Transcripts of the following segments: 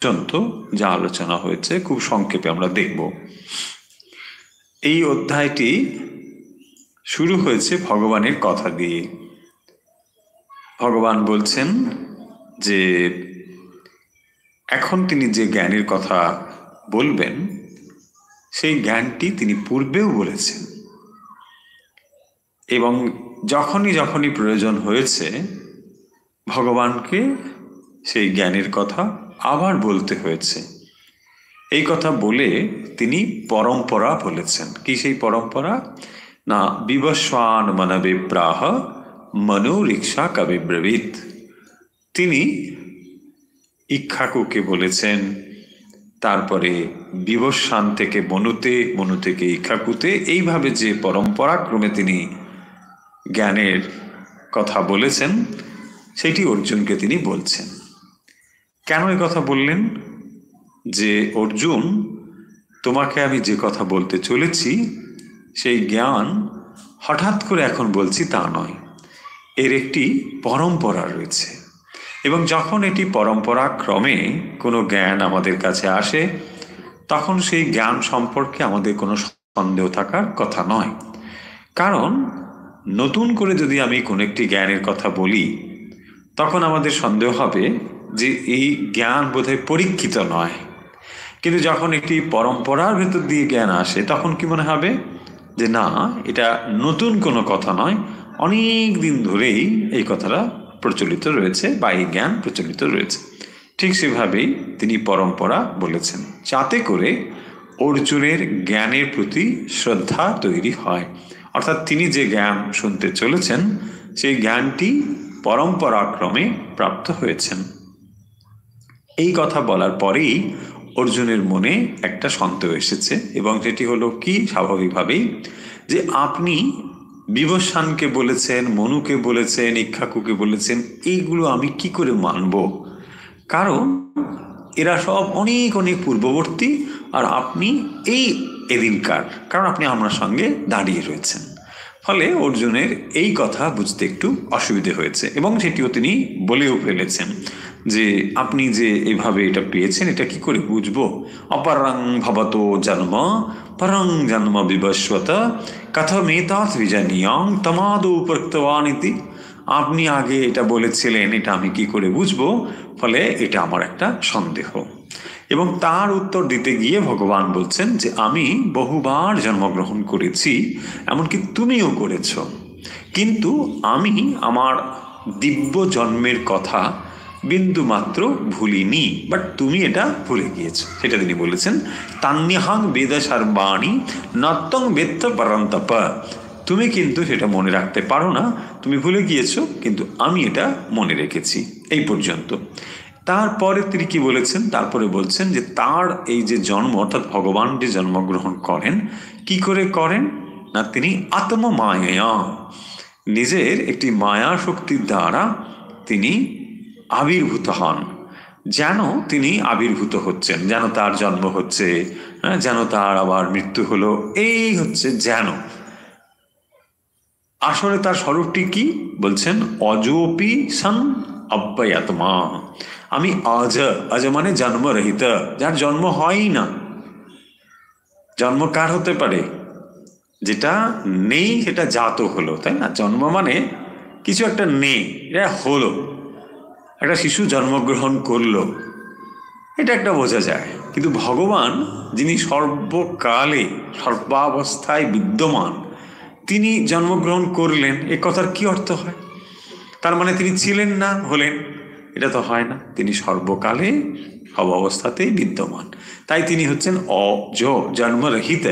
পর্যন্ত যা আলোচনা হয়েছে খুব সংক্ষেপে আমরা দেখব। এই অধ্যায়টি শুরু হয়েছে ভগবানের কথা দিয়ে। ভগবান বলছেন যে এখন তিনি যে জ্ঞানের কথা বলবেন সেই জ্ঞানটি তিনি পূর্বেও বলেছেন, এবং যখনই যখনই প্রয়োজন হয়েছে ভগবানকে সেই জ্ঞানের কথা আবার বলতে হয়েছে। এই কথা বলে তিনি পরম্পরা বলেছেন। কি সেই পরম্পরা? না, বিবস্বান মনবে প্রাহ মনোরিক্ষা কবিব্রবীত। তিনি ইক্ষ্বাকুকে বলেছেন, তারপরে বিবস্বান থেকে মনুতে, মনু থেকে ইক্ষ্বাকুতে, এইভাবে যে পরম্পরাক্রমে তিনি জ্ঞানের কথা বলেছেন সেটি অর্জুনকে তিনি বলছেন। কেন এই কথা বললেন? যে অর্জুন, তোমাকে আমি যে কথা বলতে চলেছি সেই জ্ঞান হঠাৎ করে এখন বলছি তা নয়, এর একটি পরম্পরা রয়েছে, এবং যখন এটি পরম্পরাক্রমে কোনো জ্ঞান আমাদের কাছে আসে তখন সেই জ্ঞান সম্পর্কে আমাদের কোনো সন্দেহ থাকার কথা নয়। কারণ নতুন করে যদি আমি কোনো একটি জ্ঞানের কথা বলি তখন আমাদের সন্দেহ হবে যে এই জ্ঞান বোধহয় পরীক্ষিত নয়। কিন্তু যখন একটি পরম্পরার ভেতর দিয়ে জ্ঞান আসে তখন কি মনে হবে যে না, এটা নতুন কোনো কথা নয়, অনেক দিন ধরেই এই কথাটা প্রচলিত রয়েছে বা এই জ্ঞান প্রচলিত রয়েছে। ঠিক সেভাবেই তিনি পরম্পরা বলেছেন, যাতে করে অর্জুনের জ্ঞানের প্রতি শ্রদ্ধা তৈরি হয়। অর্থাৎ তিনি যে জ্ঞান শুনতে চলেছেন সেই জ্ঞানটি পরম্পরাক্রমে প্রাপ্ত হয়েছেন। এই কথা বলার পরেই অর্জুনের মনে একটা সন্দেহ এসেছে, এবং সেটি হলো কি, স্বাভাবিকভাবেই যে আপনি বিবস্বানকে বলেছেন, মনুকে বলেছেন, ইক্ষ্বাকুকে বলেছেন, এইগুলো আমি কি করে মানব? কারণ এরা সব অনেক অনেক পূর্ববর্তী, আর আপনি এদিনকার, কারণ আপনি আমার সঙ্গে দাঁড়িয়ে রয়েছেন। ফলে অর্জুনের এই কথা বুঝতে একটু অসুবিধে হয়েছে, এবং সেটিও তিনি বলেও ফেলেছেন যে আপনি যে এভাবে এটা পেয়েছেন এটা কি করে বুঝবো? অপরং ভবত জন্ম পরং জন্ম বিবস্বত কথমেতাৎ বিজানীয়ং তমাদৌ প্রক্তবান ইতি। আপনি আগে এটা বলেছিলেন, এটা আমি কি করে বুঝবো? ফলে এটা আমার একটা সন্দেহ। এবং তার উত্তর দিতে গিয়ে ভগবান বলছেন যে আমি বহুবার জন্মগ্রহণ করেছি, এমনকি তুমিও করেছ, কিন্তু আমি আমার দিব্য জন্মের কথা বিন্দু মাত্র ভুলিনি, বাট তুমি এটা ভুলে গিয়েছ। সেটা তিনি বলেছেন, তান্যহাং বেদ সর্বাণি নত্যং বেত্ত পরন্তপ। তুমি কিন্তু সেটা মনে রাখতে পারো না, তুমি ভুলে গিয়েছো, কিন্তু আমি এটা মনে রেখেছি। এই পর্যন্ত। তারপরে তিনি কি বলেছেন? তারপরে বলছেন যে তার এই যে জন্ম, অর্থাৎ ভগবান যে জন্মগ্রহণ করেন, কি করে করেন? না, তিনি আত্মমায়া, নিজের একটি মায়া শক্তির দ্বারা তিনি আবির্ভূত হন। যেন তিনি আবির্ভূত হচ্ছেন, যেন তার জন্ম হচ্ছে, যেন তার আবার মৃত্যু হলো, এই হচ্ছে যেন। আসলে তার স্বরূপটি কি বলছেন? অজোপি সন অব্যয়াত্মা। আমি অজ, অজ মানে জন্মরহিত, যার জন্ম হয়ই না। জন্ম কার হতে পারে? যেটা নেই সেটা জাত হলো, তাই না? জন্ম মানে কিছু একটা নেই, এটা হলো। একটা শিশু জন্মগ্রহণ করলো, এটা একটা বোঝা যায়। কিন্তু ভগবান, যিনি সর্বকালে সর্বাবস্থায় বিদ্যমান, তিনি জন্মগ্রহণ করলেন, এ কথার কি অর্থ হয়? তার মানে তিনি ছিলেন না, হলেন? এটা তো হয় না। তিনি সর্বকালে সব অবস্থাতেই বিদ্যমান, তাই তিনি হচ্ছেন অজ, জন্মরহিত।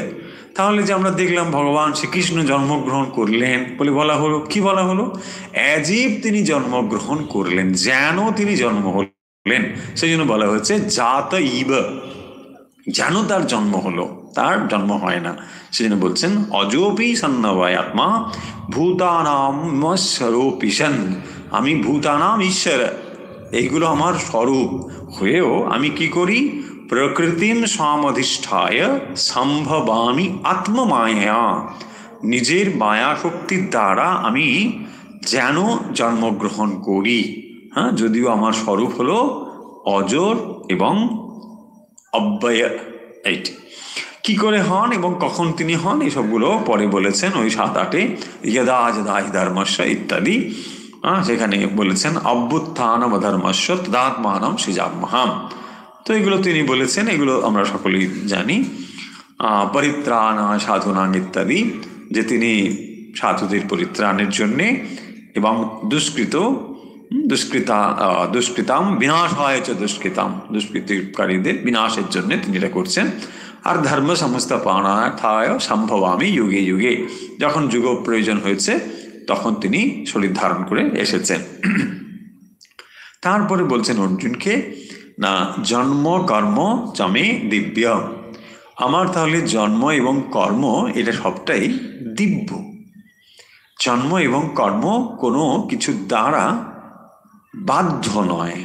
তাহলে যে আমরা দেখলাম ভগবান শ্রীকৃষ্ণ জন্মগ্রহণ করলেন বলে বলা হলো, কি বলা হলো? অ্যাজ ইফ তিনি জন্মগ্রহণ করলেন, যেন তিনি জন্ম হলেন, সেই জন্য বলা হচ্ছে জাত ইব, যেন তার জন্ম হলো, তার জন্ম হয় না। সেজন্য বলছেন অজোপি সন্নবায় আত্মা ভূতানাম স্বরূপিশন। আমি ভূতানাম ঈশ্বর, এইগুলো আমার স্বরূপ হয়েও আমি কি করি? প্রকৃতিম সমধিষ্ঠায় সম্ভবামি আত্মমায়া, নিজের মায়া শক্তির দ্বারা আমি যেন জন্মগ্রহণ করি। হ্যাঁ, যদিও আমার স্বরূপ হলো অজর এবং অব্যয়, এইটি কি করে হন এবং কখন তিনি হন এসবগুলো পরে বলেছেন ওই 7-8-এ যদা যদা হি ধর্মস্য ইত্যাদি। সেখানে বলেছেন অভ্যুত্থানম ধর্মস্য তদাত্মানম সৃজাম্যহম। তো এগুলো তিনি বলেছেন, এগুলো আমরা সকলেই জানি। পরিত্রাণা সাধুনাং ইত্যাদি, যে তিনি সাধুদের পরিত্রাণের জন্যে এবং দুষ্কৃতাম বিনাশায় চ দুষ্কৃতাম, দুষ্কৃতিকারীদের বিনাশের জন্য তিনি এটা করছেন। আর ধর্ম সংস্থাপনার্থায় সম্ভবামি যুগে যুগে, যখন যুগ প্রয়োজন হয়েছে তখন তিনি শরীর ধারণ করে এসেছেন। তারপরে বলছেন অর্জুনকে, না জন্ম কর্ম চমে দিব্য, আমার তাহলে জন্ম এবং কর্ম এটা সবটাই দিব্য। জন্ম এবং কর্ম কোনো কিছু দ্বারা বাধ্য নয়।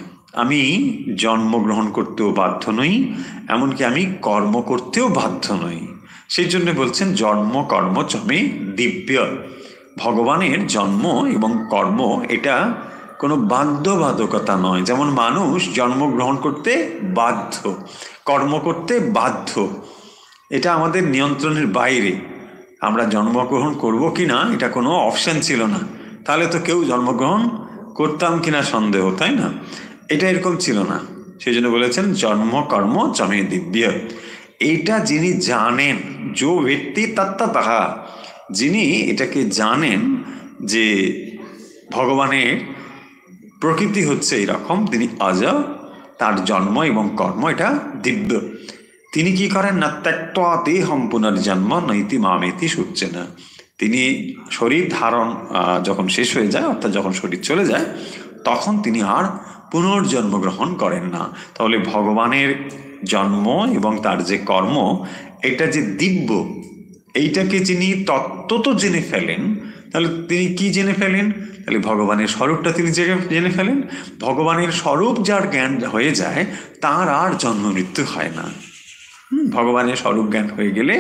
আমি জন্মগ্রহণ করতেও বাধ্য নই, এমনকি আমি কর্ম করতেও বাধ্য নই। সেই জন্য বলছেন জন্ম কর্ম চমে দিব্য। ভগবানের জন্ম এবং কর্ম এটা কোনো বাধ্যবাধকতা নয়। যেমন মানুষ জন্মগ্রহণ করতে বাধ্য, কর্ম করতে বাধ্য, এটা আমাদের নিয়ন্ত্রণের বাইরে। আমরা জন্মগ্রহণ করব কি না এটা কোনো অপশন ছিল না, তাহলে তো কেউ জন্মগ্রহণ করতাম কিনা সন্দেহ, তাই না? এটা এরকম ছিল না। সেই জন্য বলেছেন জন্ম কর্ম চমে দিব্য। এইটা যিনি জানেন, যো ব্যক্তি তত্ত্বতঃ, যিনি এটাকে জানেন যে ভগবানের প্রকৃতি হচ্ছে এইরকম, তিনি অজ, তার জন্ম এবং কর্ম এটা দিব্য। তিনি কি করেন না, ত্যক্ত্বা দেহম পুনর্জন্ম নৈতি মামেতি সূচ্যেনা। তিনি শরীর ধারণ যখন শেষ হয়ে যায়, অর্থাৎ যখন শরীর চলে যায়, তখন তিনি আর পুনর্জন্ম গ্রহণ করেন না। তাহলে ভগবানের জন্ম এবং তার যে কর্ম এটা যে দিব্য, এইটাকে যিনি তত্ত্বত জেনে ফেলেন, তাহলে তিনি কি জেনে ফেলেন? তাহলে ভগবানের স্বরূপটা তিনি জেনে ফেলেন। ভগবানের স্বরূপ যার জ্ঞান হয়ে যায় তার আর জন্ম মৃত্যু হয় না। ভগবানের স্বরূপ জ্ঞান হয়ে গেলে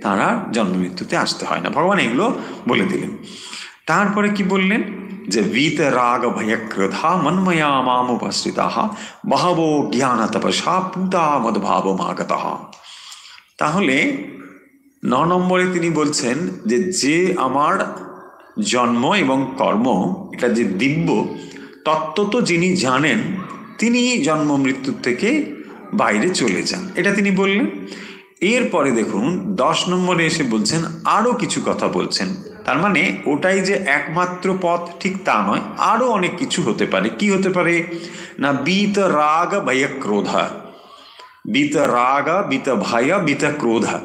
তার আর জন্ম মৃত্যুতে আসতে হয় না। ভগবান এগুলো বলে দিলেন। তারপরে কি বললেন? যে বীত রাগ ভয় ক্রোধা মন্ময়া মামুপস্থিতা বহবো জ্ঞান তপসা পুতা মদ্ভাব মাগতঃ। তাহলে 9 নম্বরে তিনি বলছেন যে যে আমার জন্ম এবং কর্ম এটা যে দিব্য, তত্ত্বত যিনি জানেন তিনি জন্ম মৃত্যুর থেকে বাইরে চলে যান, এটা তিনি বললেন। এরপরে দেখুন 10 নম্বরে এসে বলছেন আরো কিছু কথা বলছেন। তার মানে ওটাই যে একমাত্র পথ ঠিক তা নয়, আরো অনেক কিছু হতে পারে। কি হতে পারে না, বীত রাগ ভয় ক্রোধা, বীত রাগ বীত ভয় বীত ক্রোধা,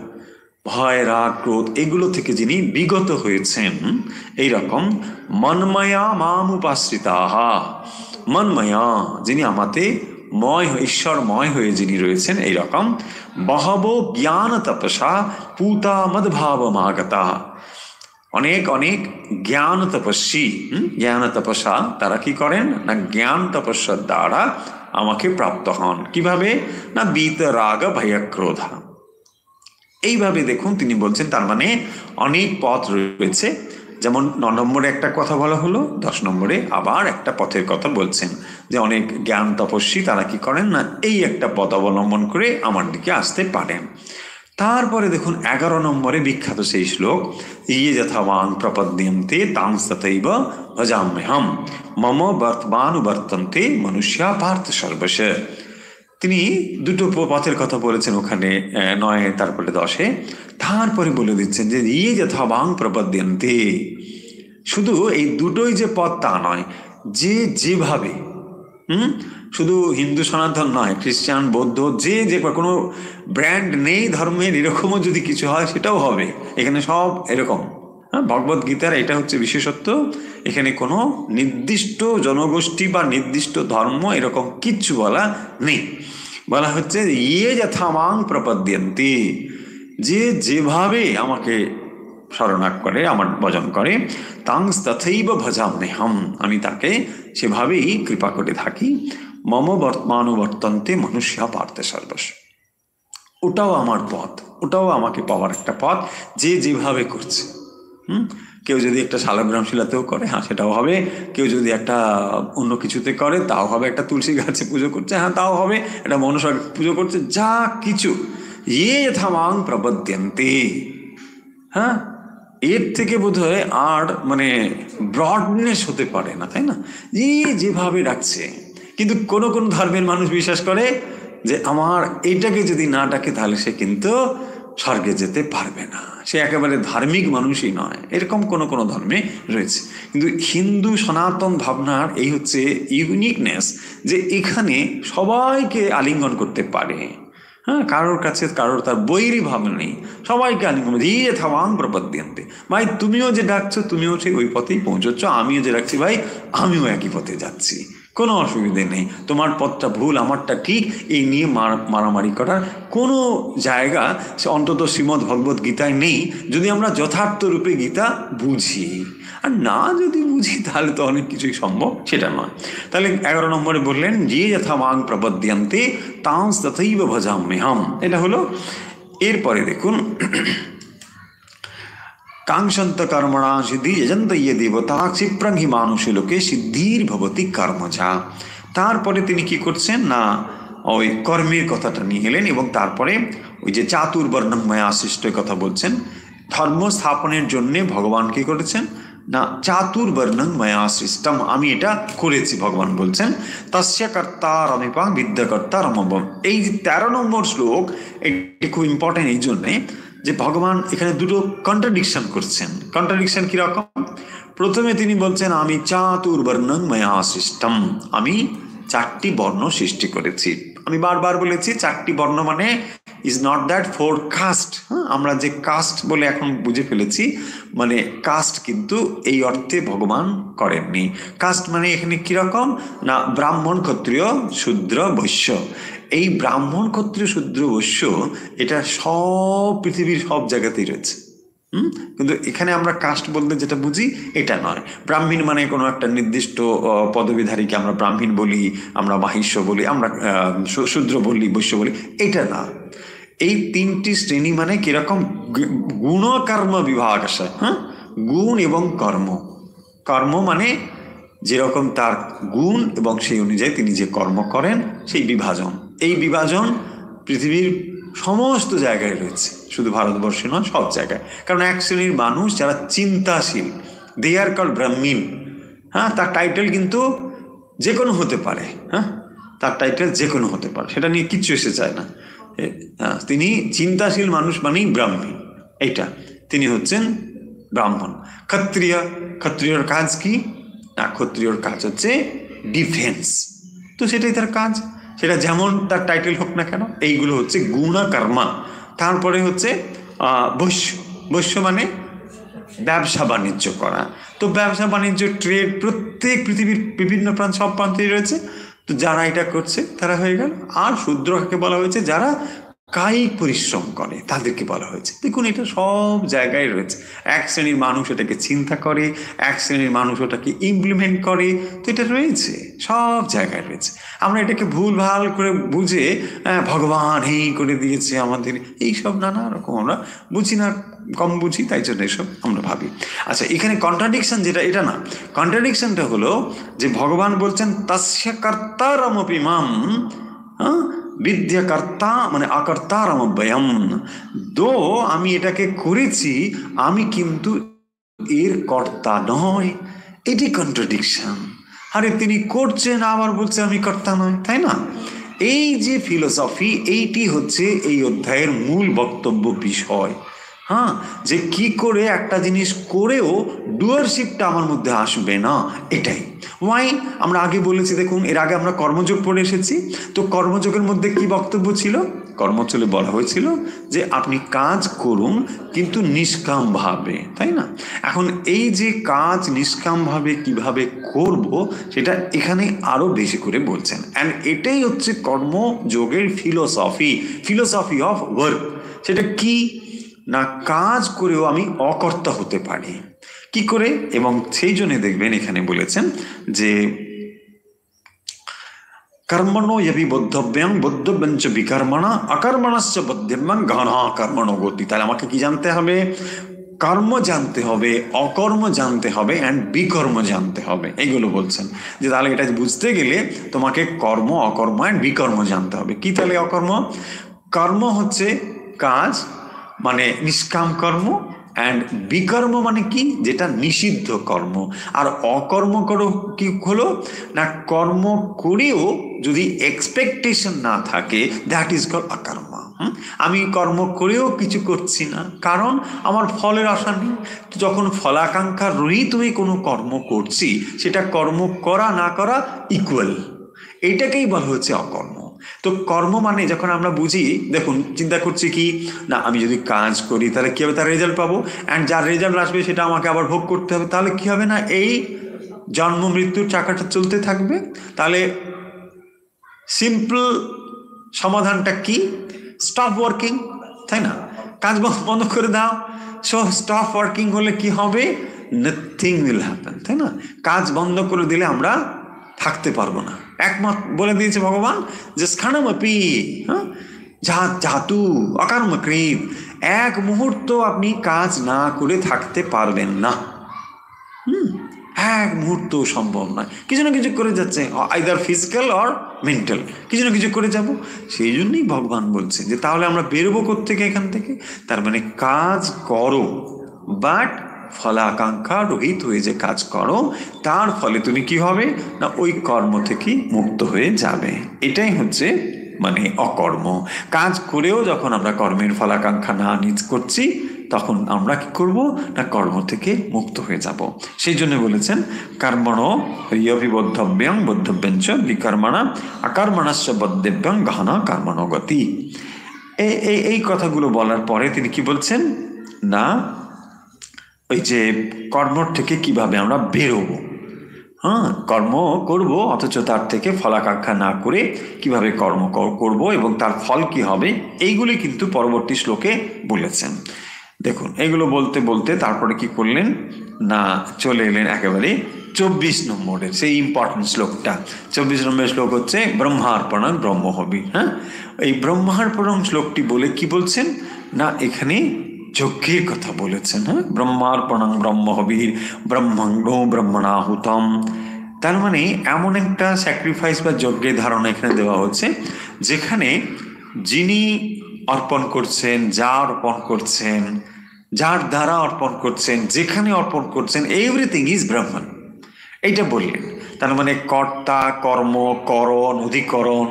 ভয় রাগ ক্রোধ এগুলো থেকে যিনি বিগত হয়েছেন, এইরকম মন্ময়া মাম উপাশ্রিতাহা, মন্ময়া যিনি আমাতে ময় ঈশ্বরময় হয়ে যিনি রয়েছেন, এইরকম বহব জ্ঞান তপসা পুতা মদ্ভাব মাগতা, অনেক অনেক জ্ঞান তপস্বী, জ্ঞান তপস্যা তারা কি করেন না, জ্ঞান তপস্যার দ্বারা আমাকে প্রাপ্ত হন। কিভাবে না, বীত রাগ ভয় ক্রোধা। এইভাবে দেখুন তিনি বলছেন, তার মানে অনেক পথ রয়েছে। যেমন 9 নম্বরে একটা কথা বলা হলো, 10 নম্বরে আবার একটা পথের কথা বলছেন যে অনেক জ্ঞান তপস্বী তারা কি করেন না, এই একটা পথ অবলম্বন করে আমার দিকে আসতে পারেন। তারপরে দেখুন 11 নম্বরে বিখ্যাত সেই শ্লোক, ইয়ে যথাবাং প্রপদ্যন্তে তাং তথৈব ভজাম্যহম মম বর্তমানুবর্তন্তে মনুষ্যা পার্থ সর্বশ। তিনি দুটো পথের কথা বলেছেন ওখানে 9 তারপরে 10-এ। তারপরে বলে দিচ্ছেন যে ইয়ে যথাবাং প্রপদ্যন্তে, শুধু এই দুটোই যে পথ তা নয়, যে যেভাবে, শুধু হিন্দু সনাতন নয়, খ্রিস্টান বৌদ্ধ যে যে কোনো ব্র্যান্ড নেই ধর্মের, এরকমও যদি কিছু হয় সেটাও হবে। এখানে সব এরকম। ভগবদ গীতার এটা হচ্ছে বিশেষত্ব, এখানে কোনো নির্দিষ্ট জনগোষ্ঠী বা নির্দিষ্ট ধর্ম এরকম কিচ্ছু বলা নেই। বলা হচ্ছে ইয়ে যথামাং প্রপদ্যন্তি, যে যেভাবে আমাকে শরণাগ করে, আমার ভজন করে, তাং তথৈব ভজাম্যহম, আমি তাকে সেভাবেই কৃপা করে থাকি। মম বর্তমানুবর্তন্তে মনুষ্যা পার্থ সর্বস্ব, ওটাও আমার পথ, ওটাও আমাকে পাওয়ার একটা পথ, যে যেভাবে করছে। কেউ যদি একটা শালগ্রাম শিলাতেও করে, হ্যাঁ সেটাও হবে। কেউ যদি একটা অন্য কিছুতে করে তাও হবে, একটা তুলসী গাছে পুজো করছে, হ্যাঁ তাও হবে, একটা মনসা পুজো করছে, যা কিছু ইয়ে যথামাং প্রপদ্যন্তে, হ্যাঁ এর থেকে বোধহয় আর মানে ব্রডনেস হতে পারে না, তাই না? যেভাবে ডাকছে। কিন্তু কোন কোন ধর্মের মানুষ বিশ্বাস করে যে আমার এইটাকে যদি না ডাকে তাহলে সে কিন্তু স্বর্গে যেতে পারবে না, সে একেবারে ধার্মিক মানুষই নয়, এরকম কোন কোন ধর্মে রয়েছে। কিন্তু হিন্দু সনাতন ভাবনার এই হচ্ছে ইউনিকনেস, যে এখানে সবাইকে আলিঙ্গন করতে পারে, হ্যাঁ কারোর কাছে কারোর তার বৈরী ভাব নেই, সবাইকে আলিঙ্গন দিয়ে থামাং প্রপদ্যন্তে। ভাই তুমিও যে ডাকছো তুমিও সেই ওই পথেই পৌঁছচ্ছ, আমিও যে ডাকছি ভাই আমিও একই পথে যাচ্ছি, কোনো অসুবিধে নেই, তোমার পথটা ভুল আমারটা ঠিক, এই নিয়ে মারামারি করার কোনো জায়গা সে অন্তত শ্রীমদ্ ভগবত গীতায় নেই, যদি আমরা যথার্থ রূপে গীতা বুঝি। আর না যদি বুঝি তাহলে তো অনেক কিছুই সম্ভব সেটা নয়। তাহলে 11 নম্বরে বললেন যে যথা মাং প্রপদ্যন্তে তাঁস তথৈব ভজাম্যহম, এটা হলো। এরপরে দেখুন কাঙ্ক্ষন্ত কর্মণা সিদ্ধি যজন্ত ইয়ে দেবতা ক্ষিপ্রং হি মানুষে লোকে সিদ্ধির ভবতি কর্মজা। তারপরে তিনি কি করছেন না ওই কর্মের কথাটা নিয়ে এলেন, এবং তারপরে ওই যে চাতুর্বর্ণময় সৃষ্টের কথা বলছেন। ধর্ম স্থাপনের জন্যে ভগবান কি করেছেন না চাতুর্বর্ণময় সৃষ্টম, আমি এটা করেছি ভগবান বলছেন। তস্য কর্তারমিপাং বিদ্যাকর্তারমবম। এই যে 13 নম্বর শ্লোক, এটি খুব ইম্পর্টেন্ট এই জন্যে যে ভগবান এখানে দুটো কন্ট্রাডিকশন করছেন। কন্ট্রাডিকশন কিরকম? প্রথমে তিনি বলছেন আমি চাতুর্বর্ণময় সৃষ্টম, আমি 4টি বর্ণ সৃষ্টি করেছি। আমি বারবার বলেছি 4টি বর্ণ মানে ইজ নট দ্যাট 4 কাস্ট। আমরা যে কাস্ট বলে এখন বুঝে ফেলেছি, মানে কাস্ট কিন্তু এই অর্থে ভগবান করেননি। কাস্ট মানে এখানে কিরকম না ব্রাহ্মণ ক্ষত্রিয় শূদ্র বৈশ্য। এই ব্রাহ্মণ ক্ষত্রিয় শূদ্র বৈশ্য এটা সব পৃথিবীর সব জায়গাতেই রয়েছে। কিন্তু এখানে আমরা কাস্ট বলতে যেটা বুঝি এটা নয়। ব্রাহ্মণ মানে কোনো একটা নির্দিষ্ট পদবীধারীকে আমরা ব্রাহ্মণ বলি, আমরা মাহিষ্য বলি, আমরা শূদ্র বলি, বৈশ্য বলি, এটা না। এই 3টি শ্রেণী মানে কিরকম গুণ কর্ম বিভাগ আসে, হ্যাঁ গুণ এবং কর্ম। কর্ম মানে যেরকম তার গুণ এবং সেই অনুযায়ী তিনি যে কর্ম করেন সেই বিভাজন। এই বিভাজন পৃথিবীর সমস্ত জায়গায় রয়েছে, শুধু ভারতবর্ষে নয়, সব জায়গায়। কারণ এক শ্রেণীর মানুষ যারা চিন্তাশীল, দে আর কল্ড ব্রাহ্মণ, হ্যাঁ তার টাইটেল কিন্তু যে কোনো হতে পারে, হ্যাঁ তার টাইটেল যে কোনো হতে পারে, সেটা নিয়ে কিচ্ছু এসে যায় না। তিনি চিন্তাশীল মানুষ মানেই ব্রাহ্মণ, এইটা তিনি হচ্ছেন ব্রাহ্মণ। ক্ষত্রিয়, ক্ষত্রিয়র কাজ কি না ক্ষত্রিয়র কাজ হচ্ছে ডিফেন্স, তো সেটাই তার কাজ, সেটা যেমন তার টাইটেল হোক না কেন। এইগুলো হচ্ছে গুণকর্মা। তারপরে হচ্ছে বৈশ্য, বৈশ্য মানে ব্যবসা বাণিজ্য করা। তো ব্যবসা বাণিজ্য ট্রেড প্রত্যেক পৃথিবীর বিভিন্ন প্রান্ত সব প্রান্তেই রয়েছে, তো যারা এটা করছে তারা হয়ে গেল। আর শূদ্রকে বলা হয়েছে যারা কায়িক পরিশ্রম করে, তাদেরকে বলা হয়েছে। দেখুন এটা সব জায়গায় রয়েছে। এক শ্রেণীর মানুষ এটাকে চিন্তা করে, এক শ্রেণীর মানুষ ওটাকে ইমপ্লিমেন্ট করে, তো এটা রয়েছে সব জায়গায় রয়েছে। আমরা এটাকে ভুল ভাল করে বুঝে ভগবান এই করে দিয়েছে আমাদের, এইসব নানা রকম আমরা বুঝি না, কম বুঝি, তাই জন্য এসব আমরা ভাবি। আচ্ছা এখানে কন্ট্রাডিকশন যেটা, এটা না, কন্ট্রাডিকশনটা হলো যে ভগবান বলছেন তস্য কর্তারমপি মাম বিদ্যাকর্তা মানে আকর্তারমব্যয়ম, দো আমি এটাকে করেছি আমি কিন্তু এর কর্তা নয়। এটি কন্ট্রাডিকশন। আরে তিনি করছেন আবার বলছে আমি কর্তা নয়, তাই না? এই যে ফিলোসফি, এইটি হচ্ছে এই অধ্যায়ের মূল বক্তব্য বিষয়। হ্যাঁ, যে কি করে একটা জিনিস করেও ডুয়ারশিপটা আমার মধ্যে আসবে না, এটাই। ওয়াই আমরা আগে বলেছি, দেখুন এর আগে আমরা কর্মযোগ পড়ে এসেছি। তো কর্মযোগের মধ্যে কি বক্তব্য ছিল? কর্মচলে বলা হয়েছিল যে আপনি কাজ করুন কিন্তু নিষ্কাম ভাবে, তাই না? এখন এই যে কাজ নিষ্কাম ভাবে কিভাবে করব সেটা এখানে আরো বেশি করে বলছেন। অ্যান্ড এটাই হচ্ছে কর্মযোগের ফিলোসফি, ফিলোসফি অফ ওয়ার্ক। সেটা কি না কাজ করেও আমি অকর্তা হতে পারি, কি করে? এবং সেই জন্য দেখবেন এখানে বলেছেন যে কর্মণো যবি বদ্ধব্যাং বদ্ধব্যঞ্চ বিকর্মণা অকর্মণস্য বদ্ধব্যাং গহনা কর্মণো গতি। তাহলে আমাকে কি জানতে হবে? কর্ম জানতে হবে, অকর্ম জানতে হবে, অ্যান্ড বিকর্ম জানতে হবে। এইগুলো বলছেন যে তাহলে এটা বুঝতে গেলে তোমাকে কর্ম, অকর্ম অ্যান্ড বিকর্ম জানতে হবে। কি তাহলে অকর্ম? কর্ম হচ্ছে কাজ, মানে নিষ্কাম কর্ম, অ্যান্ড বিকর্ম মানে কি, যেটা নিষিদ্ধ কর্ম। আর অকর্ম করো কি হলো না, কর্ম করেও যদি এক্সপেকটেশন না থাকে, দ্যাট ইজ কল অকর্ম। আমি কর্ম করেও কিছু করছি না, কারণ আমার ফলের আশা নেই। যখন ফলাকাঙ্ক্ষা রহিত হয়ে কোনো কর্ম করছি, সেটা কর্ম করা না করা ইকুয়াল, এইটাকেই বলা হচ্ছে অকর্ম। তো কর্ম মানে যখন আমরা বুঝি, দেখুন চিন্তা করছি কি না, আমি যদি কাজ করি তাহলে কি হবে, তার রেজাল্ট পাবো, অ্যান্ড যার রেজাল্ট আসবে সেটা আমাকে আবার ভোগ করতে হবে। তাহলে কি হবে না, এই জন্ম মৃত্যুর চাকাটা চলতে থাকবে। তাহলে সিম্পল সমাধানটা কি, স্টপ ওয়ার্কিং, তাই না? কাজ বন্ধ করে দাও। সো স্টপ ওয়ার্কিং হলে কি হবে, নাথিং উইল হ্যাপেন, তাই না? কাজ বন্ধ করে দিলে আমরা থাকতে পারবো না। একমাত্র বলে দিয়েছে ভগবান যে স্থানমপি জাতু অকর্মকৃত, এক মুহূর্ত আপনি কাজ না করে থাকতে পারবেন না। এক মুহূর্ত সম্ভব নয়, কিছু না কিছু করে যাচ্ছে, আইদার ফিজিক্যাল অর মেন্টাল, কিছু না কিছু করে যাব। সেই জন্যই ভগবান বলছে যে তাহলে আমরা বেরোবো কোত্থেকে, এখান থেকে। তার মানে কাজ করো, বাট ফলাকাঙ্ক্ষা রহিত হয়ে যে কাজ করো, তার ফলে তুমি কি হবে না, ওই কর্ম থেকে মুক্ত হয়ে যাবে। এটাই হচ্ছে মানে অকর্ম। কাজ করেও যখন আমরা কর্মের ফলাকাঙ্ক্ষা না নিজ করছি, তখন আমরা কি করব না, কর্ম থেকে মুক্ত হয়ে যাব। সেই জন্য বলেছেন কর্মণ হইয়ভিবদ্ধব্যং বদ্ধব্যঞ্চ বিকর্মণা অকর্মণস্য বদ্ধব্যং গহনা কর্মণো গতি। এই কথাগুলো বলার পরে তিনি কি বলছেন না, ওই যে কর্মর থেকে কিভাবে আমরা বেরোবো, কর্ম করব অথচ তার থেকে ফলাকাঙ্ক্ষা না করে কিভাবে কর্ম করব এবং তার ফল কি হবে, এইগুলি কিন্তু পরবর্তী শ্লোকে বলেছেন। দেখুন এইগুলো বলতে বলতে তারপরে কি করলেন না, চলে এলেন একেবারে 24 নম্বরের সেই ইম্পর্টেন্ট শ্লোকটা। 24 নম্বরের শ্লোক হচ্ছে ব্রহ্মার্পণং ব্রহ্মহবি। এই ব্রহ্মার্পণং শ্লোকটি বলে কি বলছেন না, এখানে যজ্ঞের কথা বলেছেন। ব্রহ্মার্পণং ব্রহ্মহবির ব্রহ্মাঙ্গো ব্রহ্মণাহুতম। তার মানে এমন একটা স্যাক্রিফাইস বা যজ্ঞের ধারণা এখানে দেওয়া হচ্ছে, যেখানে যিনি অর্পণ করছেন, যা অর্পণ করছেন, যার দ্বারা অর্পণ করছেন, যেখানে অর্পণ করছেন, এভরিথিং ইজ ব্রহ্মণ, এইটা বললেন। তার মানে কর্তা, কর্ম, করণ, অধিকরণ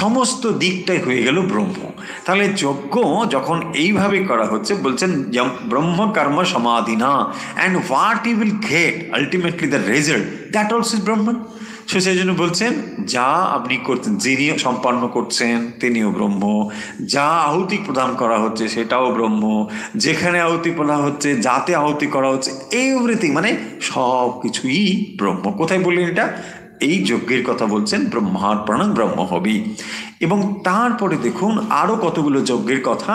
সমস্ত দিকটাই হয়ে গেল ব্রহ্ম। তাহলে যজ্ঞ যখন এইভাবে করা হচ্ছে, বলছেন ব্রহ্ম কর্ম সমাধিনা, and what you will get ultimately the result, that also is ব্রহ্মণ। সেই জন্য বলছেন যা আপনি করছেন, যিনি সম্পন্ন করছেন তিনিও ব্রহ্ম, যা আহুতি প্রদান করা হচ্ছে সেটাও ব্রহ্ম, যেখানে আহুতি প্রদান হচ্ছে, যাতে আহুতি করা হচ্ছে, এভরিথিং মানে সব কিছুই ব্রহ্ম। কোথায় বললেন এটা? এই যজ্ঞের কথা বলছেন, ব্রহ্মার্পণং ব্রহ্মহবি। এবং তারপরে দেখুন আরো কতগুলো যজ্ঞের কথা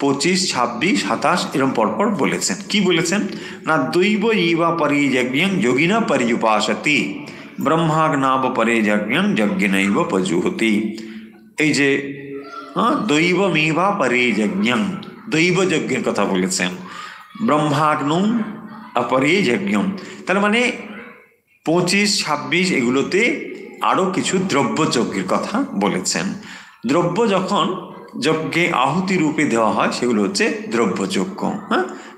25, 26, 27 এরকম পরপর বলেছেন। কি বলেছেন না, দৈব ইবা পরিযজ্ঞং যোগিনা পরিউপাসতি ব্রহ্মাগ্নাব পরে যজ্ঞং যজ্ঞনৈব পজুহতি। এই যে দৈবমেবা পরে যজ্ঞং, দৈব যজ্ঞের কথা বলেছেন, ব্রহ্মাগ্নৌ অপরে যজ্ঞম। তার মানে 25, 26 এগুলোতে আরো কিছু দ্রব্য যজ্ঞের কথা বলেছেন। দ্রব্য যখন যজ্ঞে আহুতি রূপে দেওয়া হয়, সেগুলো হচ্ছে দ্রব্যযজ্ঞ।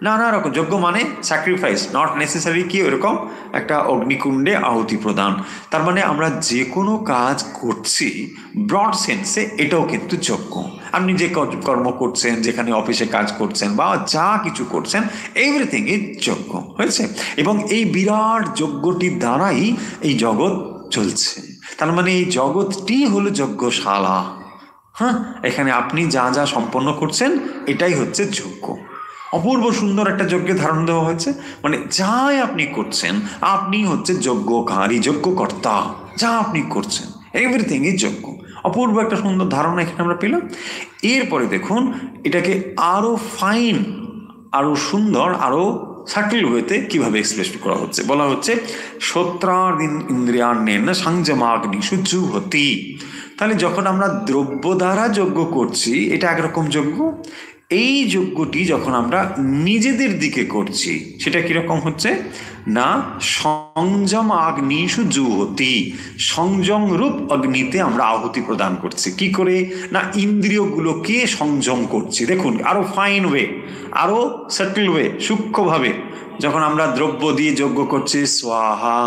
নানা রকম যজ্ঞ মানে স্যাক্রিফাইস, নট নেসেসারি কি ওরকম একটা অগ্নিকুণ্ডে আহুতি প্রদান। তার মানে আমরা যে কোনো কাজ করছি ব্রড সেন্সে, এটাও কিন্তু যজ্ঞ। আপনি যে কর্ম করছেন, যেখানে অফিসে কাজ করছেন বা যা কিছু করছেন, এভরিথিং ইজ যজ্ঞ হয়েছে। এবং এই বিরাট যজ্ঞটির দ্বারাই এই জগৎ চলছে। তার মানে এই জগৎটি হলো যজ্ঞশালা। এখানে আপনি যা যা সম্পন্ন করছেন এটাই হচ্ছে যজ্ঞ। অপূর্ব সুন্দর একটা যজ্ঞের ধারণা দেওয়া হয়েছে, মানে যাই আপনি করছেন আপনি হচ্ছে যজ্ঞকারী, যজ্ঞকর্তা। যা আপনি করছেন এভরিথিং ইজ যজ্ঞ। অপূর্ব একটা সুন্দর ধারণা এখানে আমরা পেলাম। এরপরে দেখুন এটাকে আরো ফাইন, আরো সুন্দর, আরো সাটল ওয়েতে কিভাবে এক্সপ্রেস করা হচ্ছে। বলা হচ্ছে শ্রোত্রার ইন্দ্রিয়ান্যেন সংযমাগ্নি সুজুহতি। তাহলে যখন আমরা দ্রব্য দ্বারা যজ্ঞ করছি, এটা একরকম যজ্ঞ, এই যজ্ঞটি যখন আমরা নিজেদের দিকে করছি সেটা কিরকম হচ্ছে না, সংযম আগ্নিষু জুহতি, সংযম রূপ অগ্নিতে আমরা আহুতি প্রদান করছি। কি করে না, ইন্দ্রিয়গুলোকে সংযম করছি। দেখুন আরো ফাইন ওয়ে, আরো সেটেল ওয়ে, সূক্ষ্মভাবে যখন আমরা দ্রব্য দিয়ে যজ্ঞ করছি, স্বাহা,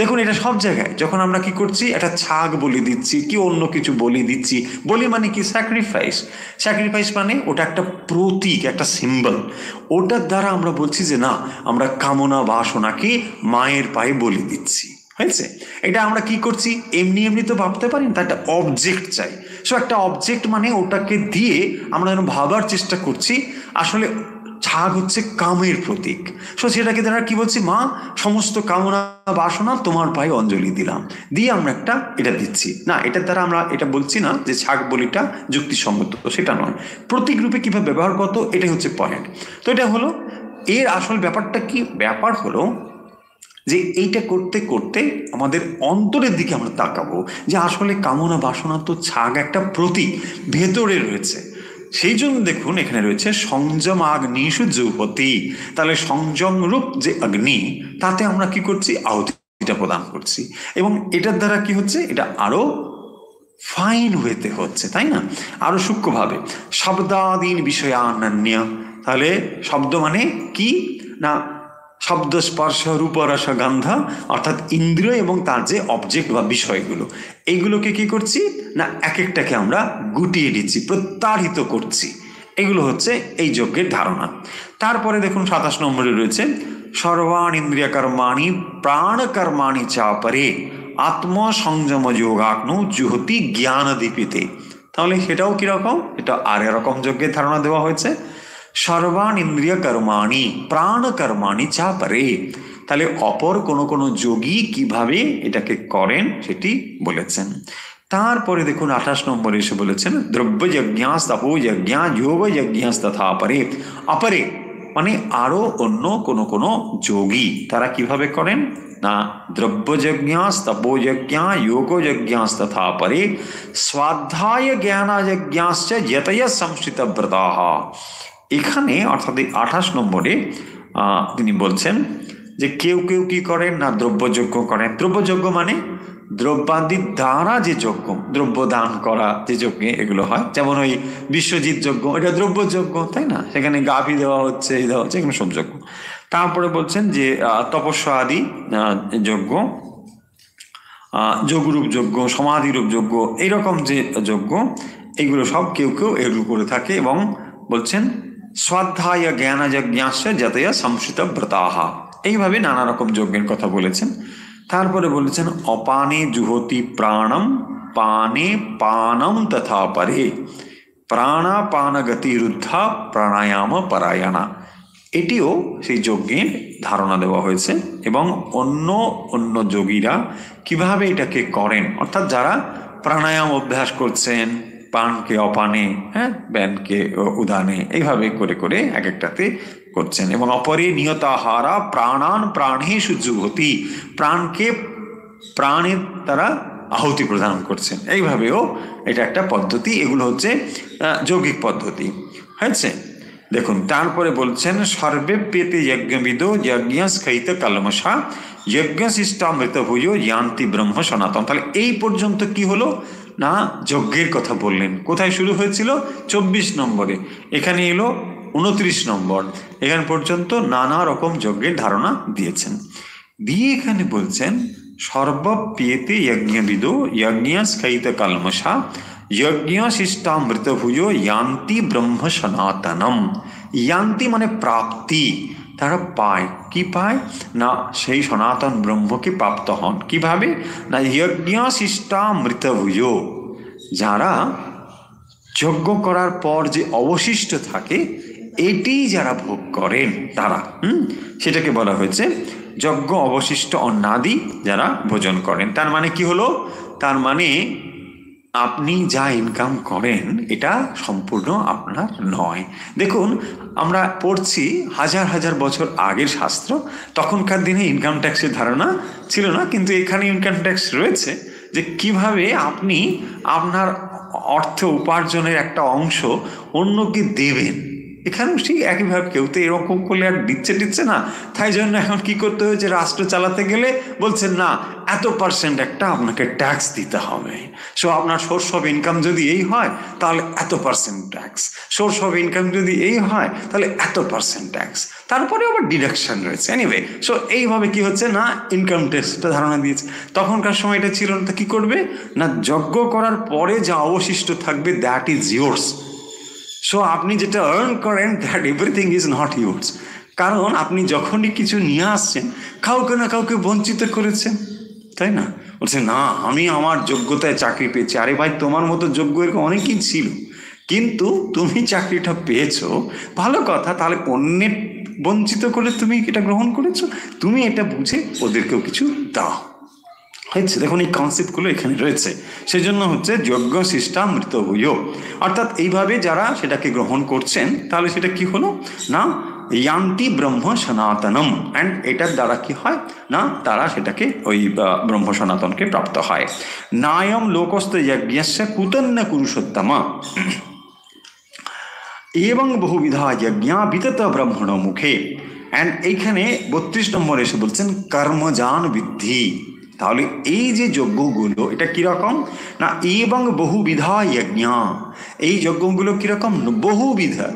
দেখুন এটা সব জায়গায় যখন আমরা কি করছি, একটা ছাগ বলি দিচ্ছি, কি অন্য কিছু বলি দিচ্ছি। বলি মানে কি, স্যাক্রিফাইস। স্যাক্রিফাইস মানে ওটা একটা প্রতীক, একটা সিম্বল। ওটার দ্বারা আমরা বলছি যে না, আমরা কামনা বাসনাকে মায়ের পায়ে বলি দিচ্ছি। হয়েছে? এটা আমরা কি করছি, এমনি এমনি তো ভাবতে পারি না, তার একটা অবজেক্ট চাই। সো একটা অবজেক্ট মানে ওটাকে দিয়ে আমরা যেন ভাবার চেষ্টা করছি আসলে ছাগ হচ্ছে কামের প্রতীক। সো সেটাকে দ্বারা কি বলছি, মা সমস্ত কামনা বাসনা তোমার পায়ে অঞ্জলি দিলাম, দিয়ে আমরা একটা এটা দিচ্ছি। না, এটার দ্বারা আমরা এটা বলছি না যে ছাগ বলিটা যুক্তিসঙ্গত, সেটা নয়। প্রতীক রূপে কিভাবে ব্যবহার করতো, এটাই হচ্ছে পয়েন্ট। তো এটা হলো এর আসল ব্যাপারটা। কি ব্যাপার হলো যে এইটা করতে করতে আমাদের অন্তরের দিকে আমরা তাকাবো যে আসলে কামনা বাসনা তো ছাগ একটা প্রতীক ভেতরে রয়েছে। সেই জন্য দেখুন এখানে রয়েছে সংযম আগ্নিষু জুহতি। তাহলে সংযম রূপ যে অগ্নি, তাতে আমরা কি করছি, আহুতিটা প্রদান করছি। এবং এটার দ্বারা কি হচ্ছে, এটা আরো ফাইন ওয়েতে হচ্ছে, তাই না, আরো সূক্ষ্মভাবে। শব্দাদীন বিষয়ানন্য, তাহলে শব্দ মানে কি না, শব্দ স্পর্শ রূপ রস গন্ধ, অর্থাৎ ইন্দ্রিয় এবং তার যে অবজেক্ট বা বিষয়গুলো, এইগুলোকে কি করছি না, এক একটাকে আমরা গুটিয়ে দিচ্ছি, প্রত্যাহিত করছি। এগুলো হচ্ছে এই যজ্ঞের ধারণা। তারপরে দেখুন 27 নম্বরে রয়েছে সর্বাণ ইন্দ্রিয় কর্মাণি প্রাণ কর্মাণি চাপরে আত্মসংযম যোগাগ্নৌ জুহতি জ্ঞান দীপিতে। তাহলে সেটাও কিরকম, এটা আর এরকম যজ্ঞের ধারণা দেওয়া হয়েছে। সর্বাণ ইন্দ্রিয় কর্মাণি প্রাণ কর্মাণি চাপরে, তাহলে অপর কোন যোগী কিভাবে এটাকে করেন সেটি বলেছেন। তারপরে দেখুন 28 নম্বরে এসে বলেছেন দ্রব্য যজ্ঞাস তপো যজ্ঞা যোগ যজ্ঞাস তথা পরে। অপরে মানে আরো অন্য কোন যোগী তারা কিভাবে করেন না, দ্রব্য যজ্ঞাস তপো যজ্ঞা যোগ যজ্ঞাস তথা পরে স্বাধ্যায় জ্ঞান যজ্ঞাশ্চ যতয় সংস্থিত ব্রতাঃ। এখানে অর্থাৎ 28 নম্বরে তিনি বলছেন যে কেউ কেউ কি করেন না, দ্রব্যযজ্ঞ করেন। দ্রব্যযজ্ঞ মানে দ্রব্যাদি দ্বারা যে যজ্ঞ, দ্রব্য দান করা যে যজ্ঞে এগুলো হয়, যেমন ওই বিশ্বজিৎ যজ্ঞ, এটা দ্রব্যযজ্ঞ, তাই না, সেখানে গাভী দেওয়া হচ্ছে, এই দেওয়া হচ্ছে, এগুলো সব যজ্ঞ। তারপরে বলছেন যে তপস্যা আদি যজ্ঞ, যোগরূপ যজ্ঞ, সমাধিরূপ যজ্ঞ, এইরকম যে যজ্ঞ, এগুলো সব কেউ কেউ এগুলো করে থাকে। এবং বলছেন স্বাধ্যায় জ্ঞান যজ্ঞাশ্চ যতয়া সংস্থিত ব্রতাঃ, এইভাবে নানা রকম যজ্ঞের কথা বলেছেন। তারপরে বলেছেন অপানে জুহতি প্রাণম পানে পানম তথা পরে প্রাণাপান গতিরুদ্ধা প্রাণায়াম পরায়ণা। এটিও সেই যজ্ঞের ধারণা দেওয়া হয়েছে। এবং অন্য অন্য যোগীরা কিভাবে এটাকে করেন, অর্থাৎ যারা প্রাণায়াম অভ্যাস করছেন, পানকে অপানে, হ্যাঁ, ব্যানকে উদানে, এইভাবে করে করে এক একটাতে করছেন। এবং অপরে নিয়তাহারা প্রাণান প্রাণেষু জুহতি, প্রাণকে প্রাণের দ্বারা আহুতি প্রদান করছেন। এইভাবেও এটা একটা পদ্ধতি। এগুলো হচ্ছে যৌগিক পদ্ধতি। হয়েছে? দেখুন তারপরে বলছেন সর্বে পেতে যজ্ঞবিদ যজ্ঞ স্খৈত কলমশা যজ্ঞ শিষ্টামৃত ভুজো ইয়ান্তি ব্রহ্ম সনাতন। তাহলে এই পর্যন্ত কি হলো না, যজ্ঞের কথা বললেন। কোথায় শুরু হয়েছিল? 24 নম্বরে। এখানে এলো 29 নম্বর। এখান পর্যন্ত নানা রকম যজ্ঞের ধারণা দিয়েছেন। দিয়ে এখানে বলছেন সর্বপ্যেতে যজ্ঞবিদো যজ্ঞ স্খৈত কলমশা যজ্ঞ শিষ্টামৃত ভুজো ইয়ান্তি ব্রহ্ম সনাতনম। ইয়ান্তি মানে প্রাপ্তি, তারা পায়। কি পায় না, সেই সনাতন ব্রহ্মকে প্রাপ্ত হন। কিভাবে না, যজ্ঞ শিষ্টামৃত ভুজো, যারা যজ্ঞ করার পর যে অবশিষ্ট থাকে এটি যারা ভোগ করেন তারা, সেটাকে বলা হয়েছে যজ্ঞ অবশিষ্ট অন্নাদি যারা ভোজন করেন। তার মানে কি হলো, তার মানে আপনি যা ইনকাম করেন এটা সম্পূর্ণ আপনার নয়। দেখুন আমরা পড়ছি হাজার হাজার বছর আগের শাস্ত্র, তখনকার দিনে ইনকাম ট্যাক্সের ধারণা ছিল না, কিন্তু এখানে ইনকাম ট্যাক্স রয়েছে যে কিভাবে আপনি আপনার অর্থ উপার্জনের একটা অংশ অন্যকে দেবেন। এখানেও ঠিক একইভাবে কেউ তো এরকম করলে আর দিচ্ছে না, তাই জন্য এখন কি করতে হয়েছে, রাষ্ট্র চালাতে গেলে বলছেন না এত % একটা আপনাকে ট্যাক্স দিতে হবে। সো আপনার সোর্স অফ ইনকাম যদি এই হয় তাহলে এত % ট্যাক্স, সোর্স অফ ইনকাম যদি এই হয় তাহলে এত % ট্যাক্স, তারপরে আবার ডিডাকশন রয়েছে। এনিওয়ে, সো এইভাবে কি হচ্ছে না ইনকাম ট্যাক্সটা ধারণা দিয়েছে। তখনকার সময় এটা ছিল না, তা কি করবে না যজ্ঞ করার পরে যা অবশিষ্ট থাকবে দ্যাট ইজ ইয়োর্স। সো আপনি যেটা আর্ন করেন that everything is not yours, কারণ আপনি যখনই কিছু নিয়ে আসছেন কাউকে না কাউকে বঞ্চিত করেছেন, তাই না? বলছে না আমি আমার যোগ্যতায় চাকরি পেয়েছি। আরে ভাই, তোমার মতো যোগ্য এরকম অনেকেই ছিল, কিন্তু তুমি চাকরিটা পেয়েছো, ভালো কথা, তাহলে অন্যের বঞ্চিত করে তুমি এটা গ্রহণ করেছো, তুমি এটা বুঝে ওদেরকেও কিছু দাও। হচ্ছে দেখুন এই কনসেপ্টগুলো এখানে রয়েছে। সেই জন্য হচ্ছে যজ্ঞ শিষ্টামৃত হইও, অর্থাৎ এইভাবে যারা সেটাকে গ্রহণ করছেন তাহলে সেটা কি হলো না ইয়ান্তি ব্রহ্ম সনাতনম, অ্যান্ড এটার দ্বারা কি হয় না তারা সেটাকে ওই ব্রহ্ম সনাতনকে প্রাপ্ত হয়। নায়ম লোকস্থ যজ্ঞস্য কুতন্য পুরুষোত্তমা এবং বহুবিধা যজ্ঞা বিতত ব্রহ্মণ মুখে। অ্যান্ড এইখানে 32 নম্বর এসে বলছেন কর্মজান বিদ্ধি। তাহলে এই যে যজ্ঞগুলো এটা কিরকম না এবং বহুবিধা যজ্ঞা, এই যজ্ঞগুলো কিরকম বহুবিধা,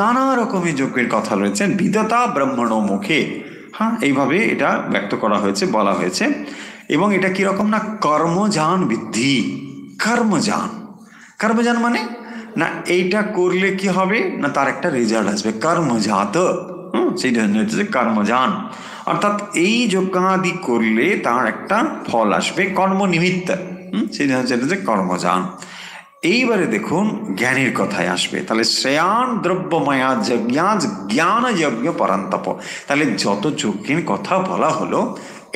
নানা রকমের যজ্ঞের কথা রয়েছে বিততা ব্রহ্মণ মুখে। হ্যাঁ, এইভাবে এটা ব্যক্ত করা হয়েছে, বলা হয়েছে। এবং এটা কিরকম না কর্মজান বিদ্ধি। কর্মজান, কর্মজান মানে না এইটা করলে কি হবে না তার একটা রেজাল্ট আসবে, কর্মজাত। সেইটা হচ্ছে কর্মজান, অর্থাৎ এই যজ্ঞাদি করলে তার একটা ফল আসবে কর্ম নিমিত্ত, সেইটা হচ্ছে কর্মজান। এইবারে দেখুন জ্ঞানের কথায় আসবে, তাহলে শ্রেয়ান দ্রব্যময়া যজ্ঞাজ জ্ঞান যজ্ঞ পরান্তপ। তাহলে যত যজ্ঞের কথা বলা হলো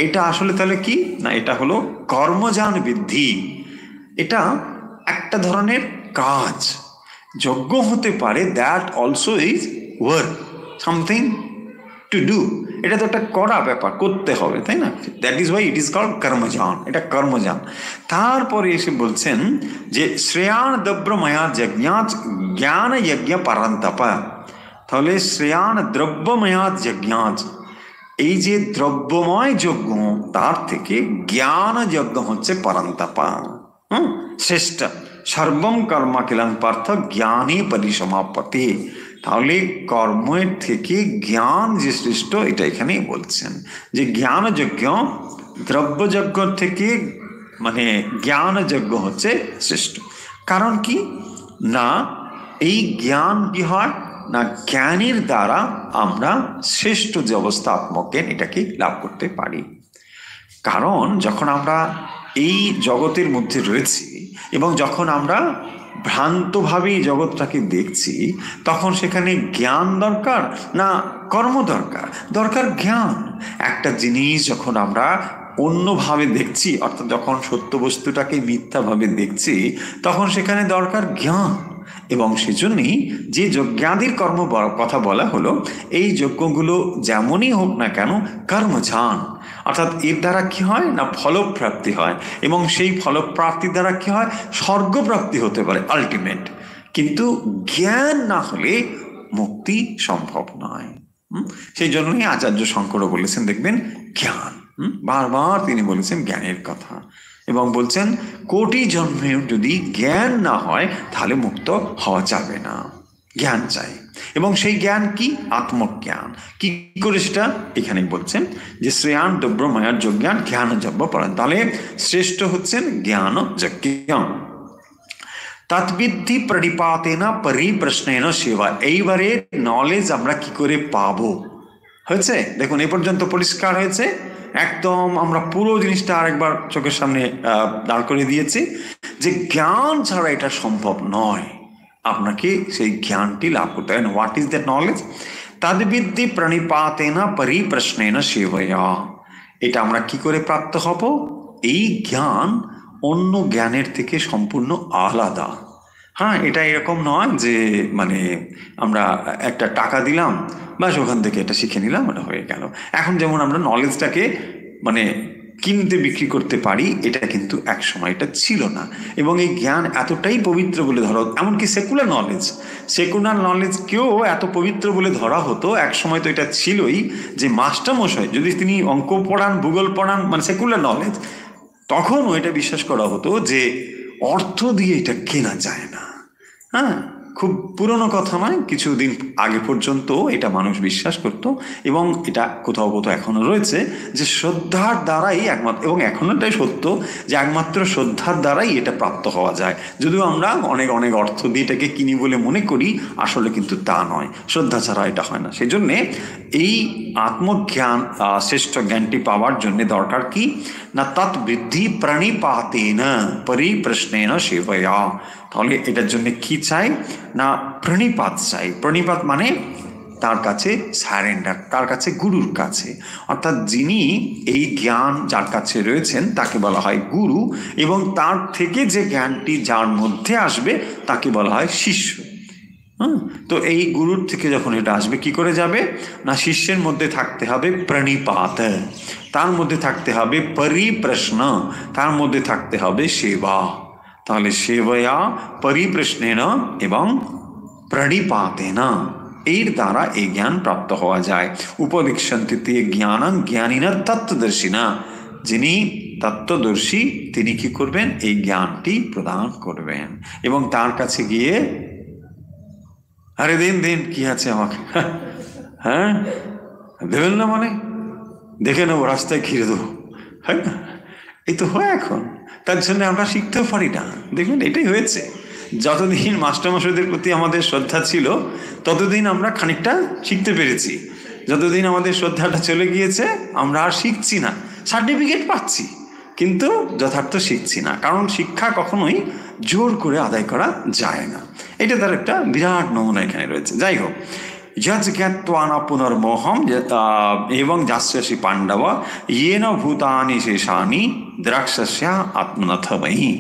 এটা আসলে তাহলে কি না এটা হলো কর্মজান বৃদ্ধি। এটা একটা ধরনের কাজ, যজ্ঞ হতে পারে, that also is work, something to do. এটা তো একটা করা ব্যাপার, করতে হবে, তাই না? That is why it is called কর্মজান, এটা কর্মজান। তারপরে এসে বলছেন যে শ্রেয়ান দ্রব্যময়া যজ্ঞাচ জ্ঞান যজ্ঞ পরান্তপা। তাহলে শ্রেয়ান দ্রব্যময়া যজ্ঞাচ, এই যে দ্রব্যময় যজ্ঞ তার থেকে জ্ঞান যজ্ঞ হচ্ছে পরান্তপা, শ্রেষ্ঠ। সর্বম কর্ম কিলং পার্থ জ্ঞানে পরিসমাপতে। তাহলে কর্মের থেকে জ্ঞান যে শ্রেষ্ঠ এটা এখানে বলছেন, যে জ্ঞান যজ্ঞ দ্রব্যযজ্ঞ থেকে মানে জ্ঞান যজ্ঞ হচ্ছে শ্রেষ্ঠ। কারণ কি না এই জ্ঞান কি হয় না জ্ঞানের দ্বারা আমরা শ্রেষ্ঠ যে অবস্থা আত্মজ্ঞান এটাকে লাভ করতে পারি। কারণ যখন আমরা এই জগতের মধ্যে রয়েছি এবং যখন আমরা ভ্রান্তভাবে এই জগৎটাকে দেখছি, তখন সেখানে জ্ঞান দরকার না কর্ম দরকার? দরকার জ্ঞান। একটা জিনিস যখন আমরা অন্যভাবে দেখছি, অর্থাৎ যখন সত্য বস্তুটাকে মিথ্যাভাবে দেখছি, তখন সেখানে দরকার জ্ঞান। এবং সেজন্যই যে যজ্ঞাদির কর্ম কথা বলা হলো, এই যজ্ঞগুলো যেমনই হোক না কেন কর্মজান, অর্থাৎ এর দ্বারা কি হয় না ফলপ্রাপ্তি হয়, এবং সেই ফলপ্রাপ্তির দ্বারা কি হয় স্বর্গপ্রাপ্তি হতে পারে আলটিমেট। কিন্তু জ্ঞান না হলে মুক্তি সম্ভব নয়। সেই জন্যই আচার্য শঙ্করও বলেছেন দেখবেন জ্ঞান, বারবার তিনি বলেছেন জ্ঞানের কথা, এবং বলছেন কোটি জন্মে যদি জ্ঞান না হয় তাহলে মুক্ত হওয়া যাবে না, জ্ঞান চাই। এবং সেই জ্ঞান কি আত্মজ্ঞান। কি করে সেটা এখানে বলছেন যে শ্রেয়ান দ্রব্যময়ার যজ্ঞান জ্ঞান যজ্ঞ পরায়ণ। তাহলে শ্রেষ্ঠ হচ্ছেন জ্ঞান যজ্ঞ। তদ্বিদ্ধি প্রণিপাতেনা পরিপ্রশ্নেন সেবা। এইবারে নলেজ আমরা কি করে পাবো হয়েছে দেখুন, এই পর্যন্ত পরিষ্কার হয়েছে একদম। আমরা পুরো জিনিসটা আরেকবার চোখের সামনে দাঁড় করে দিয়েছি যে জ্ঞান ছাড়া এটা সম্ভব নয়, আপনাকে সেই জ্ঞানটি লাভ করতে হয়। What is that knowledge? তদ্বিদ্ধি প্রণিপাতেনা পরিপ্রশ্নেন সেবয়া। এটা আমরা কি করে প্রাপ্ত হব? এই জ্ঞান অন্য জ্ঞানের থেকে সম্পূর্ণ আলাদা। হ্যাঁ, এটা এরকম নয় যে মানে আমরা একটা টাকা দিলাম ব্যাস ওখান থেকে এটা শিখে নিলাম, ওটা হয়ে গেল। এখন যেমন আমরা নলেজটাকে মানে কিনতে বিক্রি করতে পারি, এটা কিন্তু এক সময় এটা ছিল না। এবং এই জ্ঞান এতটাই পবিত্র বলে ধরা, এমনকি সেকুলার নলেজকেও এত পবিত্র বলে ধরা হতো এক সময়। তো এটা ছিলই যে মাস্টারমশাই যদি তিনি অঙ্ক পড়ান, ভূগোল পড়ান, মানে সেকুলার নলেজ, তখনও এটা বিশ্বাস করা হতো যে অর্থ দিয়ে এটা কেনা যায় না। হ্যাঁ, খুব পুরনো কথা নয়, কিছুদিন আগে পর্যন্ত এটা মানুষ বিশ্বাস করত। এবং এটা কোথাও কোথাও এখনো রয়েছে যে শ্রদ্ধার দ্বারাই একমাত্র, এবং এখনো এটাই সত্য যে একমাত্র শ্রদ্ধার দ্বারাই এটা প্রাপ্ত হওয়া যায়। যদিও আমরা অনেক অনেক অর্থ দিয়ে এটাকে কিনি বলে মনে করি, আসলে কিন্তু তা নয়, শ্রদ্ধা ছাড়া এটা হয় না। সেই জন্যে এই আত্মজ্ঞান, শ্রেষ্ঠ জ্ঞানটি পাওয়ার জন্য দরকার কি না, তৎ বৃদ্ধি প্রণিপাতেন পরিপ্রশ্নেন সেবয়া। তাহলে এটার জন্য কি চাই না, প্রণিপাত চাই। প্রণিপাত মানে তার কাছে সারেন্ডার, তার কাছে, গুরুর কাছে। অর্থাৎ যিনি এই জ্ঞান যার কাছে রয়েছেন তাকে বলা হয় গুরু, এবং তার থেকে যে জ্ঞানটি যার মধ্যে আসবে তাকে বলা হয় শিষ্য। তো এই গুরুর থেকে যখন এটা আসবে, কি করে যাবে না, শিষ্যের মধ্যে থাকতে হবে প্রণিপাত, তার মধ্যে থাকতে হবে পরিপ্রশ্ন, তার মধ্যে থাকতে হবে সেবা। তাহলে সেবয়া পরিপ্রশ্নেন এবং প্রণিপাতেন, এর দ্বারা এই জ্ঞান প্রাপ্ত হওয়া যায়। উপদিক্ষন্তে জ্ঞানং জ্ঞানিনা তত্ত্বদর্শিনা, যিনি তত্ত্বদর্শী তিনি কি করবেন, এই জ্ঞানটি প্রদান করবেন। এবং তার কাছে গিয়ে, আরে দিন দিন কি আছে আমাকে, হ্যাঁ দেবেন না, মানে দেখে নেবো, রাস্তায় ঘিরে দেবো, হ্যাঁ এই তো হয় এখন। তার জন্য আমরা শিখতেও পারি না। দেখবেন এটাই হয়েছে, যতদিন মাস্টারমশাইদের প্রতি আমাদের শ্রদ্ধা ছিল ততদিন আমরা খানিকটা শিখতে পেরেছি। যতদিন আমাদের শ্রদ্ধাটা চলে গিয়েছে আমরা আর শিখছি না, সার্টিফিকেট পাচ্ছি কিন্তু যথার্থ শিখছি না। কারণ শিক্ষা কখনোই জোর করে আদায় করা যায় না। এটা তার একটা বিরাট নমুনা এখানে রয়েছে। যাই হোক, যজ জ্ঞাত্বানা পুনর্মোহম এবং যাস্যসি পাণ্ডব ইয়েন ভূতানি শেষানি দ্রাক্ষস্যা আত্মনাথময়ী।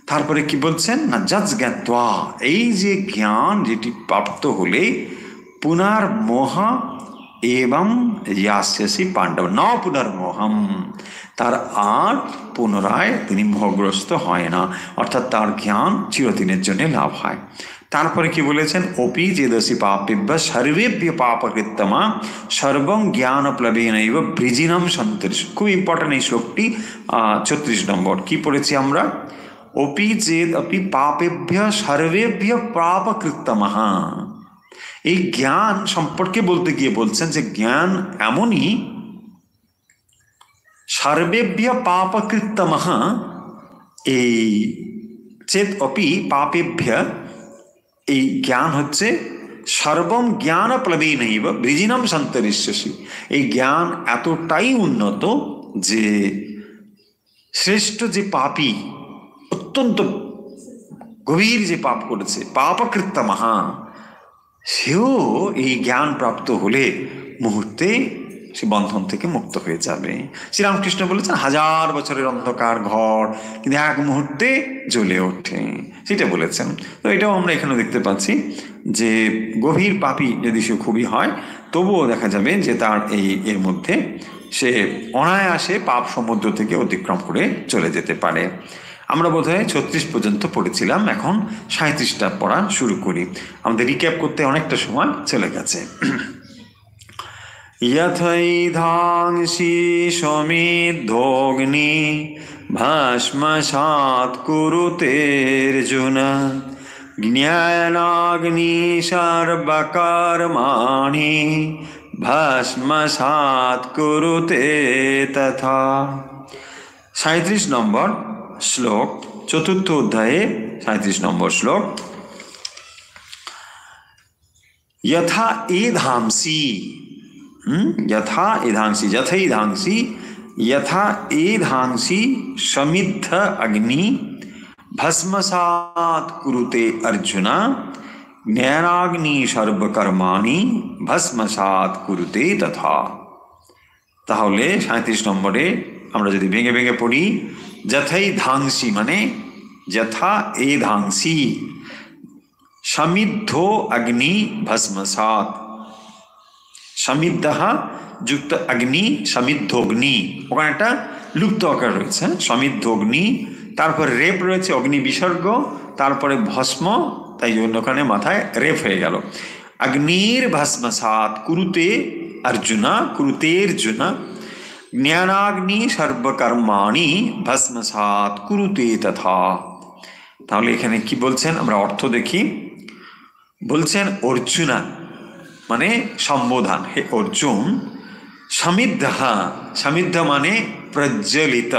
তারপরে কি বলছেন না, যজ জ্ঞাত্বা, এই যে জ্ঞান যেটি প্রাপ্ত হলে পুনর্মোহ এবং যাস্যসি পাণ্ডব ন পুনর্মোহম, তার আর পুনরায় তিনি মোহগ্রস্ত হয় না, অর্থাৎ তার জ্ঞান চিরদিনের জন্য লাভ হয়। তারপরে কি বলেছেন, অপি চেদসি পাপেভ্য সর্বেভ্য পাপকৃত্তমা সর্বং জ্ঞান প্লবেনৈব বৃজিনম সন্তরিষ। খুব ইম্পর্টেন্ট এই শ্লোকটি, 36 নম্বর। কি পড়েছি আমরা, অপি চেদ অপি পাপেভ্য সর্বেভ্য পাপকৃত্তমঃ। এই জ্ঞান সম্পর্কে বলতে গিয়ে বলছেন যে জ্ঞান এমনই, সর্বেভ্য পাপকৃত্তমঃ, এই চেদ অপি পাপেভ্য, এই জ্ঞান হচ্ছে সর্বম জ্ঞান প্লবেনৈব বৃজিনম সন্তরিষ্যসি। এই জ্ঞান এতটাই উন্নত যে শ্রেষ্ঠ যে পাপী, অত্যন্ত গভীর যে পাপ করেছে, পাপকৃত্তমঃ, সেও এই জ্ঞান প্রাপ্ত হলে মুহূর্তে সে বন্ধন থেকে মুক্ত হয়ে যাবে। শ্রীরামকৃষ্ণ বলেছেন 1000 বছরের অন্ধকার ঘর কিন্তু এক মুহূর্তে জ্বলে ওঠে, সেটা বলেছেন। তো এটাও আমরা এখানে দেখতে পাচ্ছি যে গভীর পাপী যদি সে খুবই হয়, তবুও দেখা যাবে যে তার এর মধ্যে সে অনায়াসে পাপ সমুদ্র থেকে অতিক্রম করে চলে যেতে পারে। আমরা বোধহয় 36 পর্যন্ত পড়েছিলাম, এখন 37টা পড়া শুরু করি। আমাদের রিক্যাপ করতে অনেকটা সময় চলে গেছে। यथैधांसि समिद्धोऽग्नि भस्मसात् कुरुतेऽर्जुन ज्ञानाग्नि सर्वकर्माणि भस्मसात् कुरुते तथा। 37 নম্বর শ্লোক, চতুর্থ অধ্যায়ে 37 নম্বর শ্লোক। यथा एधांसि, यथा एधांसि, यथैधांसि, यथा एधांसि समिद्ध अग्नि भस्मसात् कुरुते अर्जुन ज्ञानाग्नि सर्वकर्माणि भस्मसात् कुरुते तथा। তাহলে 37 নম্বরে আমরা যদি ভেঙে ভেঙে পড়ি, যথৈধাংসি মানে যথা এধাংসি, সমিদ্ধ অগ্নি ভস্মসাৎ, সমিদ্ধাহা যুক্ত অগ্নি, সমিদ্ধগ্নি, ওখানে একটা লুপ্ত আকার রয়েছে, সমিদ্ধগ্নি, তারপর রেপ রয়েছে অগ্নি বিসর্গ, তারপরে ভস্ম, তাই জন্য ওখানে মাথায় রেপ হয়ে গেল। অগ্নির ভস্মসাৎ কুরুতে অর্জুনা, কুরুতের্জুনা, জ্ঞানাগ্নি সর্বকর্মাণি ভস্মসাৎ কুরুতে তথা। তাহলে এখানে কি বলছেন, আমরা অর্থ দেখি। বলছেন অর্জুনা মানে সম্বোধন, হে অর্জুন, সমিদ্ধা, সমিদ্ধ মানে প্রজ্বলিত,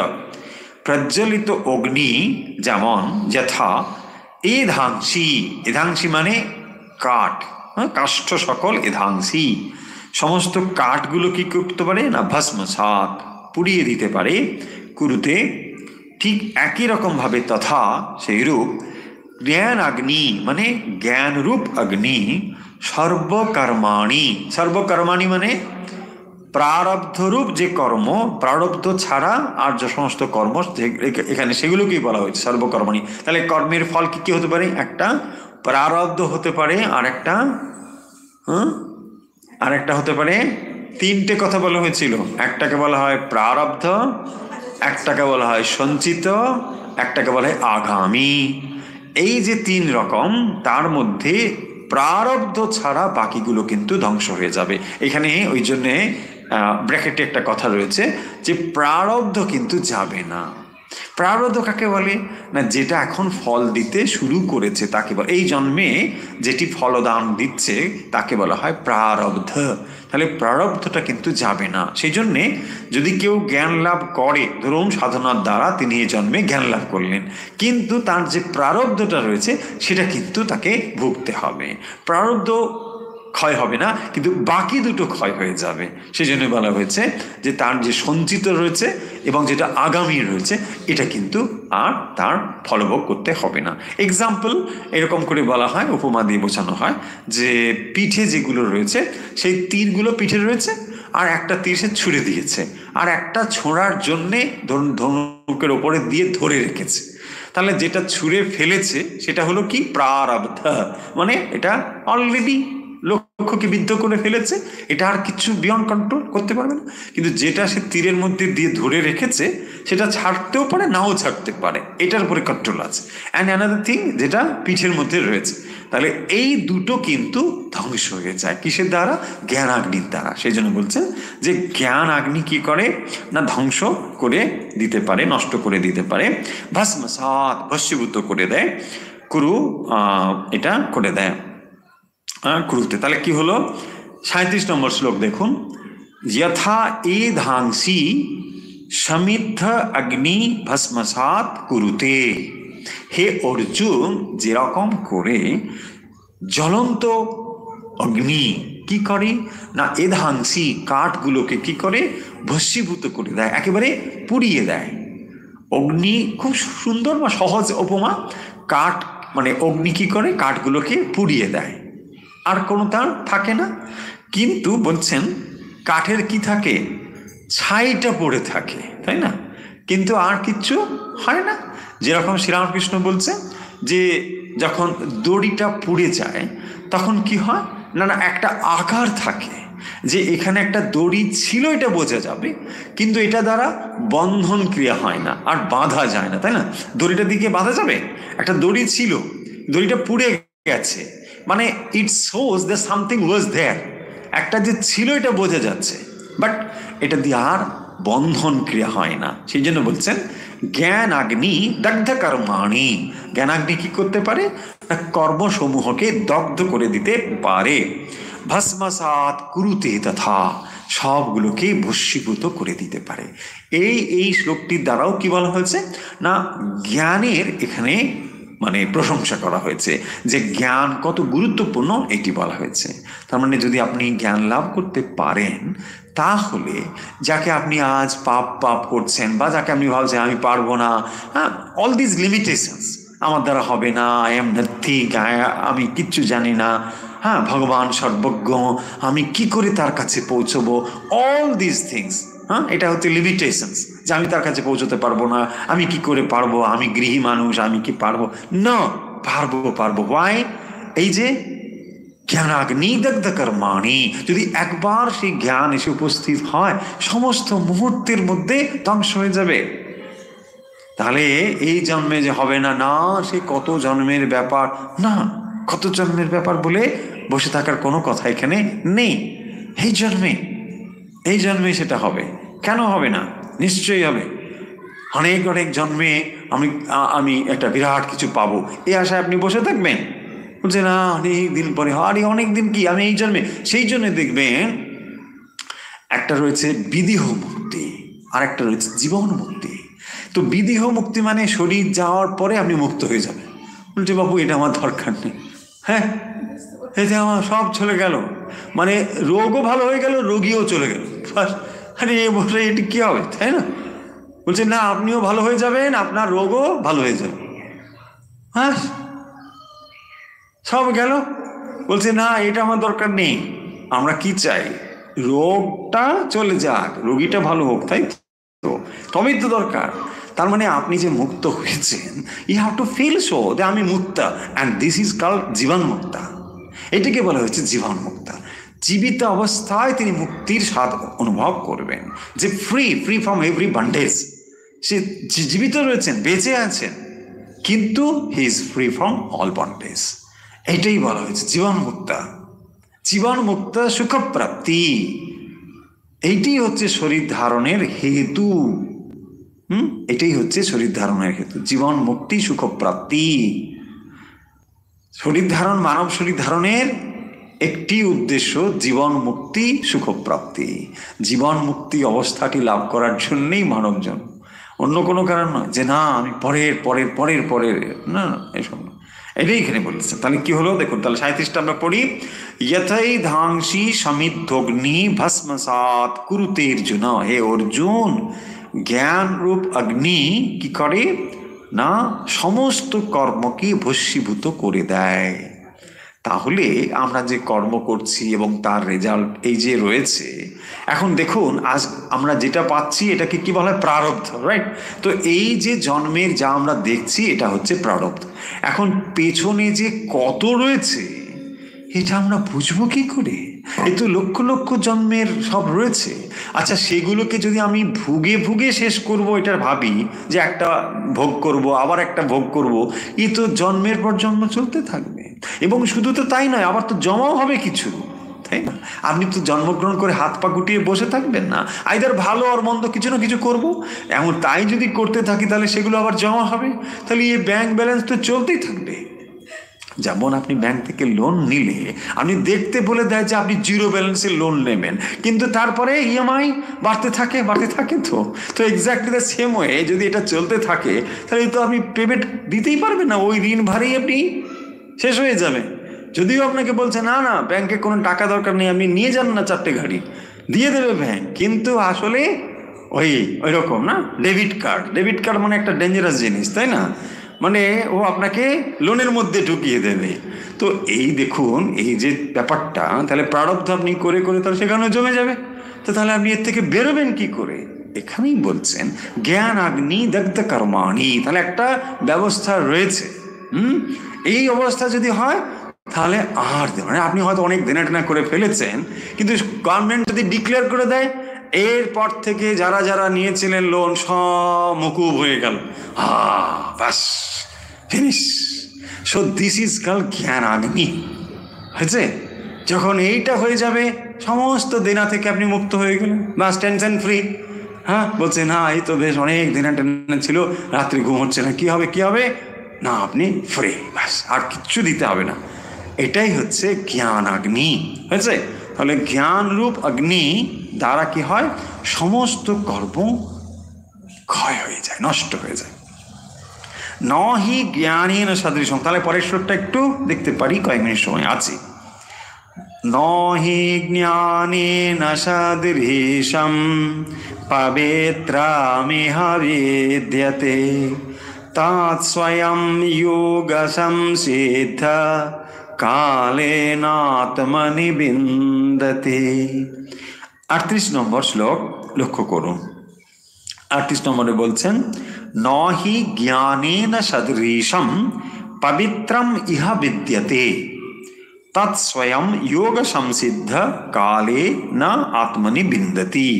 প্রজ্বলিত অগ্নি যেমন, যথা এধাংসি, এধাংসি মানে কাঠ, কাষ্ঠ সকল, এধাংসি সমস্ত কাঠগুলো কি করতে পারে না ভস্মসাৎ পুড়িয়ে দিতে পারে, কুরুতে ঠিক একই রকম ভাবে তথা সেইরূপ, জ্ঞান অগ্নি মানে জ্ঞানরূপ অগ্নি, সর্বকর্মাণি, সর্বকর্মাণি মানে প্রারব্ধরূপ যে কর্ম, প্রারব্ধ ছাড়া আর যে সমস্ত কর্ম এখানে সেগুলোকেই বলা হয়েছে সর্বকর্মাণি। তাহলে কর্মের ফল কি কি হতে পারে, একটা প্রারব্ধ হতে পারে, আরেকটা হতে পারে, তিনটে কথা বলা হয়েছিল, একটাকে বলা হয় প্রারব্ধ, একটাকে বলা হয় সঞ্চিত, একটাকে বলা হয় আগামী। এই যে তিন রকম, তার মধ্যে প্রারব্ধ ছাড়া বাকিগুলো কিন্তু ধ্বংস হয়ে যাবে। এখানে ওই জন্যে ব্র্যাকেটে একটা কথা রয়েছে যে প্রারব্ধ কিন্তু যাবে না। প্রারব্ধ কাকে বলে না, যেটা এখন ফল দিতে শুরু করেছে তাকে বলে, এই জন্মে যেটি ফলদান দিচ্ছে তাকে বলা হয় প্রারব্ধ। তাহলে প্রারব্ধটা কিন্তু যাবে না। সেই জন্যে যদি কেউ জ্ঞান লাভ করে, ধরুন সাধনার দ্বারা তিনি এই জন্মে জ্ঞান লাভ করলেন, কিন্তু তার যে প্রারব্ধটা রয়েছে সেটা কিন্তু তাকে ভুগতে হবে। প্রারব্ধ ক্ষয় হবে না, কিন্তু বাকি দুটো ক্ষয় হয়ে যাবে। সেই জন্য বলা হয়েছে যে তার যে সঞ্চিত রয়েছে এবং যেটা আগামী রয়েছে এটা কিন্তু আর তার ফলভোগ করতে হবে না। এক্সাম্পল এরকম করে বলা হয়, উপমা দিয়ে বোঝানো হয় যে পিঠে যেগুলো রয়েছে সেই তীরগুলো পিঠে রয়েছে, আর একটা তীর সে ছুঁড়ে দিয়েছে, আর একটা ছোঁড়ার জন্যে ধনুকের ওপরে দিয়ে ধরে রেখেছে। তাহলে যেটা ছুঁড়ে ফেলেছে সেটা হলো কি প্রারব্ধ, মানে এটা অলরেডি লক্ষ্যকে বিদ্ধ করে ফেলেছে, এটা আর কিছু বিয়ন্ড কন্ট্রোল করতে পারবে না। কিন্তু যেটা সে তীরের মধ্যে দিয়ে ধরে রেখেছে সেটা ছাড়তেও পারে, নাও ছাড়তে পারে, এটার উপরে কন্ট্রোল আছে। অ্যান্ড অ্যানাদার থিং যেটা পিঠের মধ্যে রয়েছে। তাহলে এই দুটো কিন্তু ধ্বংস হয়ে যায় কিসের দ্বারা, জ্ঞান আগ্নির দ্বারা। সেই জন্য বলছেন যে জ্ঞান আগ্নি কি করে না ধ্বংস করে দিতে পারে, নষ্ট করে দিতে পারে, ভস্মসাৎ ভস্মীভূত করে দেয়, কুরু এটা করে দেয় কুরুতে। তাহলে কি হলো, 37 নম্বর শ্লোক দেখুন, যথা এ ধাংসি সমিদ্ধ অগ্নি ভস্মসাৎ কুরুতে। হে অর্জুন, যেরকম করে জ্বলন্ত অগ্নি কি করে না এ ধাংসি কাঠগুলোকে কি করে ভস্মীভূত করে দেয়, একেবারে পুড়িয়ে দেয়। অগ্নি খুব সুন্দর বা সহজ উপমা, কাঠ মানে অগ্নি কি করে কাঠগুলোকে পুড়িয়ে দেয়, আর কোনো তার থাকে না। কিন্তু বলছেন কাঠের কি থাকে, ছাইটা পড়ে থাকে, তাই না, কিন্তু আর কিচ্ছু হয় না। যেরকম শ্রীরামকৃষ্ণ বলছে যে যখন দড়িটা পুড়ে যায় তখন কি হয় না, না একটা আকার থাকে যে এখানে একটা দড়ি ছিল এটা বোঝা যাবে, কিন্তু এটা দ্বারা বন্ধন ক্রিয়া হয় না, আর বাঁধা যায় না, তাই না। দড়িটার দিকে বাঁধা যাবে, একটা দড়ি ছিল, দড়িটা পুড়ে গেছে, মানে it shows that something was there, একটা যে ছিল এটা বোঝা যাচ্ছে, বাট এটা দিয়ে আর বন্ধন ক্রিয়া হয় না। সেই জন্য বলছেন জ্ঞান আগ্নি দগ্ধ কর্মাণি, জ্ঞান আগ্নি কি করতে পারে, কর্মসমূহকে দগ্ধ করে দিতে পারে, ভস্মসাৎ কুরুতে তথা, সবগুলোকে ভস্মীভূত করে দিতে পারে। এই শ্লোকটির দ্বারাও কি বলা হয়েছে না, জ্ঞানের এখানে মানে প্রশংসা করা হয়েছে, যে জ্ঞান কত গুরুত্বপূর্ণ এটি বলা হয়েছে। তার মানে যদি আপনি জ্ঞান লাভ করতে পারেন, তাহলে যাকে আপনি আজ পাপ করছেন বা যাকে আপনি ভাবছেন আমি পারবো না, অল দিস লিমিটেশনস, আমার দ্বারা হবে না, আই এম নাথিং, আমি কিচ্ছু জানি না, ভগবান সর্বজ্ঞ, আমি কি করে তার কাছে পৌঁছবো, অল দিস থিংস, এটা হচ্ছে লিমিটেশনস, যে আমি তার কাছে পৌঁছতে পারবো না, আমি কি করে পারবো, আমি গৃহী মানুষ, আমি কি পারবো না, পারবো। ওয়াই? এই যে জ্ঞানাগ্নিদগ্ধ কর্মাণি, যদি একবার সেই জ্ঞান এসে উপস্থিত হয় সমস্ত মুহূর্তের মধ্যে ধ্বংস হয়ে যাবে। তাহলে এই জন্মে যে হবে না, না সে কত জন্মের ব্যাপার, না কত জন্মের ব্যাপার বলে বসে থাকার কোনো কথা এখানে নেই। এই জন্মে সেটা হবে। কেন হবে না? নিশ্চয়ই হবে। অনেক অনেক জন্মে আমি একটা বিরাট কিছু পাবো, এই আশায় আপনি বসে থাকবেন? বলছে না অনেক দিন পরে, আরে অনেক দিন কি, আমি এই জন্মে। সেই জন্য দেখবেন একটা রয়েছে বিদেহ মুক্তি আর একটা রয়েছে জীবন মুক্তি। তো বিদেহ মুক্তি মানে শরীর যাওয়ার পরে আপনি মুক্ত হয়ে যাবেন। বলছে বাবু এটা আমার দরকার নেই। হ্যাঁ, এটা আমার সব চলে গেল, মানে রোগও ভালো হয়ে গেল, রোগীও চলে গেল। আরে এ বসে এটি কি হবে, তাই না? বলছে না আপনিও ভালো হয়ে যাবেন, আপনার রোগও ভালো হয়ে যাবে। হ্যাঁ, সব গেল। বলছে না এটা আমার দরকার নেই। আমরা কি চাই? রোগটা চলে যাক, রোগীটা ভালো হোক, তাই তো, তবেই তো দরকার। তার মানে আপনি যে মুক্ত হয়েছেন, you have to feel so যে আমি মুক্তা, অ্যান্ড দিস ইজ কল্ড জীবন মুক্তা। এটাকে বলা হয়েছে জীবন মুক্তা। জীবিত অবস্থায় তিনি মুক্তির স্বাদ অনুভব করবেন, যে ফ্রি ফ্রম এভরি বন্ডেজ। সে জীবিত রয়েছেন, বেঁচে আছেন, কিন্তু he is free from all bondage. এটাই বলা হয়েছে জীবন মুক্তা। জীবন মুক্ত সুখপ্রাপ্তি, এইটাই হচ্ছে শরীর ধারণের হেতু। এটাই হচ্ছে শরীর ধারণের হেতু, জীবন মুক্তি সুখপ্রাপ্তি। শরীর ধারণ, মানব শরীর ধারণের একটি উদ্দেশ্য জীবন মুক্তি সুখপ্রাপ্তি। জীবন মুক্তি অবস্থাটি লাভ করার জন্যই মানবজন, অন্য কোনো কারণ নয় যে না আমি পরের না, এসব না। এটাই এখানে বলেছে। তাহলে কি হলো দেখুন, তাহলে 37টা আমরা পড়ি। যথাই ধাংসি সমিদ্ধগ্নি ভস্মসাৎ কুরুতে অর্জুন। হে অর্জুন, জ্ঞান রূপ অগ্নি কি করে না, সমস্ত কর্মকে ভস্মীভূত করে দেয়। তাহলে আমরা যে কর্ম করছি এবং তার রেজাল্ট এই যে রয়েছে, এখন দেখুন আজ আমরা যেটা পাচ্ছি এটাকে কি বলা হয়? প্রারব্ধ, রাইট? তো এই যে জন্মের যা আমরা দেখছি এটা হচ্ছে প্রারব্ধ। এখন পেছনে যে কত রয়েছে এটা আমরা বুঝবো কি করে? এ তো লক্ষ লক্ষ জন্মের সব রয়েছে। আচ্ছা, সেগুলোকে যদি আমি ভুগে ভুগে শেষ করব, এটা ভাবি যে একটা ভোগ করব, আবার একটা ভোগ করব, এ তো জন্মের পর জন্ম চলতে থাকবে। এবং শুধু তো তাই নয়, আবার তো জমাও হবে কিছু, তাই না? আপনি তো জন্মগ্রহণ করে হাত পা গুটিয়ে বসে থাকবেন না, আইদার ভালো আর মন্দ কিছু না কিছু করবো। এমন তাই যদি করতে থাকি তাহলে সেগুলো আবার জমা হবে। তাহলে এই ব্যাংক ব্যালেন্স তো চলতেই থাকবে। যেমন আপনি ব্যাংক থেকে লোন নিলে আপনি দেখতে বলে দেয় যে আপনি জিরো ব্যালেন্সের লোন নেবেন, কিন্তু তারপরে ইএমআই বাড়তে থাকে। তো এক্স্যাক্টলি দ্য সেম ওয়ে যদি এটা চলতে থাকে তাহলে তো আপনি পেমেন্ট দিতেই পারবেন না, ওই ঋণ ভারেই আপনি শেষ হয়ে যাবে। যদিও আপনাকে বলছে না না ব্যাংকে কোনো টাকা দরকার নেই, আপনি নিয়ে যান না 4টে গাড়ি, দিয়ে দেবে ব্যাংক, কিন্তু আসলে ওই রকম না। ডেবিট কার্ড মানে একটা ডেঞ্জারাস জিনিস, তাই না? মানে ও আপনাকে লোনের মধ্যে ঢুকিয়ে দেবে। তো এই দেখুন এই যে ব্যাপারটা, তাহলে প্রারব্ধ আপনি করে করে তাহলে সেখানে জমে যাবে। তো তাহলে আপনি এর থেকে বেরোবেন কি করে? এখানেই বলছেন জ্ঞান অগ্নি দগ্ধ কর্মাণি। তাহলে একটা ব্যবস্থা রয়েছে। এই অবস্থা যদি হয় তাহলে আর মানে আপনি হয়তো অনেক দেনা করে ফেলেছেন, কিন্তু গভর্নমেন্ট যদি ডিক্লেয়ার করে দেয় এরপর থেকে যারা যারা নিয়েছিলেন লোন সব মকুব হয়ে গেল, বাস finish. So this is called জ্ঞান অগ্নি। হয়েছে? যখন এইটা হয়ে যাবে সমস্ত দেনা থেকে আপনি মুক্ত হয়ে গেলেন, বাস টেনশন ফ্রি। হ্যাঁ, বলছে না এই তো বেশ অনেক দেনা ছিল, রাত্রি ঘুম হচ্ছে না, কি হবে না, আপনি ফ্রি, বাস আর কিচ্ছু দিতে হবে না। এটাই হচ্ছে জ্ঞান অগ্নি। হয়েছে? তাহলে জ্ঞান রূপ অগ্নি দ্বারা কি হয়? সমস্ত কর্ম ক্ষয় হয়ে যায়, নষ্ট হয়ে যায়। নহি জ্ঞানেন সদৃশম। তাহলে পরের শ্লোকটা একটু দেখতে পারি, কয়েক মিনিট সময় আছে। নহি জ্ঞানেন সদৃশম পবিত্রামিহ বিদ্যতে তৎ স্বয়ং যোগ সংসিদ্ধ কালেনাত্মনি বিন্দতে। 38 নম্বর শ্লোক লক্ষ্য করুন। 38 নম্বরে বলছেন নহি জ্ঞানেন সদৃশম পবিত্রম ইহ বিদ্যতে তৎস্বয়ং যোগ সংসিদ্ধ কালে না আত্মনি বিন্দতি।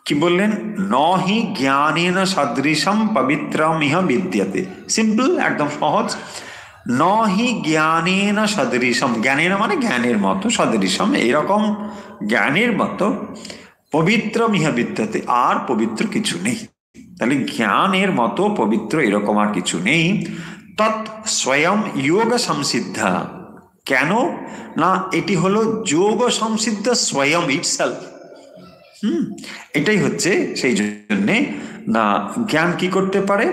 কি বললেন? নহি জ্ঞানেন সদৃশম পবিত্রম ইহ বিদ্যতে। সিম্পল, একদম সহজ। নহি জ্ঞানেন সদৃশম, জ্ঞানেন মানে জ্ঞানের মতো, সদৃশম এরকম জ্ঞানের মতো, পবিত্রম ইহ বিদ্যতে আর পবিত্র কিছু নেই। তাহলে জ্ঞানের মতো পবিত্র এরকম আর কিছু নেই। তৎ স্বয়ং যোগ সংসিদ্ধা, কেন না এটি হলো যোগ সংসিদ্ধ স্বয়ং ইটসেলফ। এটাই হচ্ছে সেই জন্যে না জ্ঞান কি করতে পারে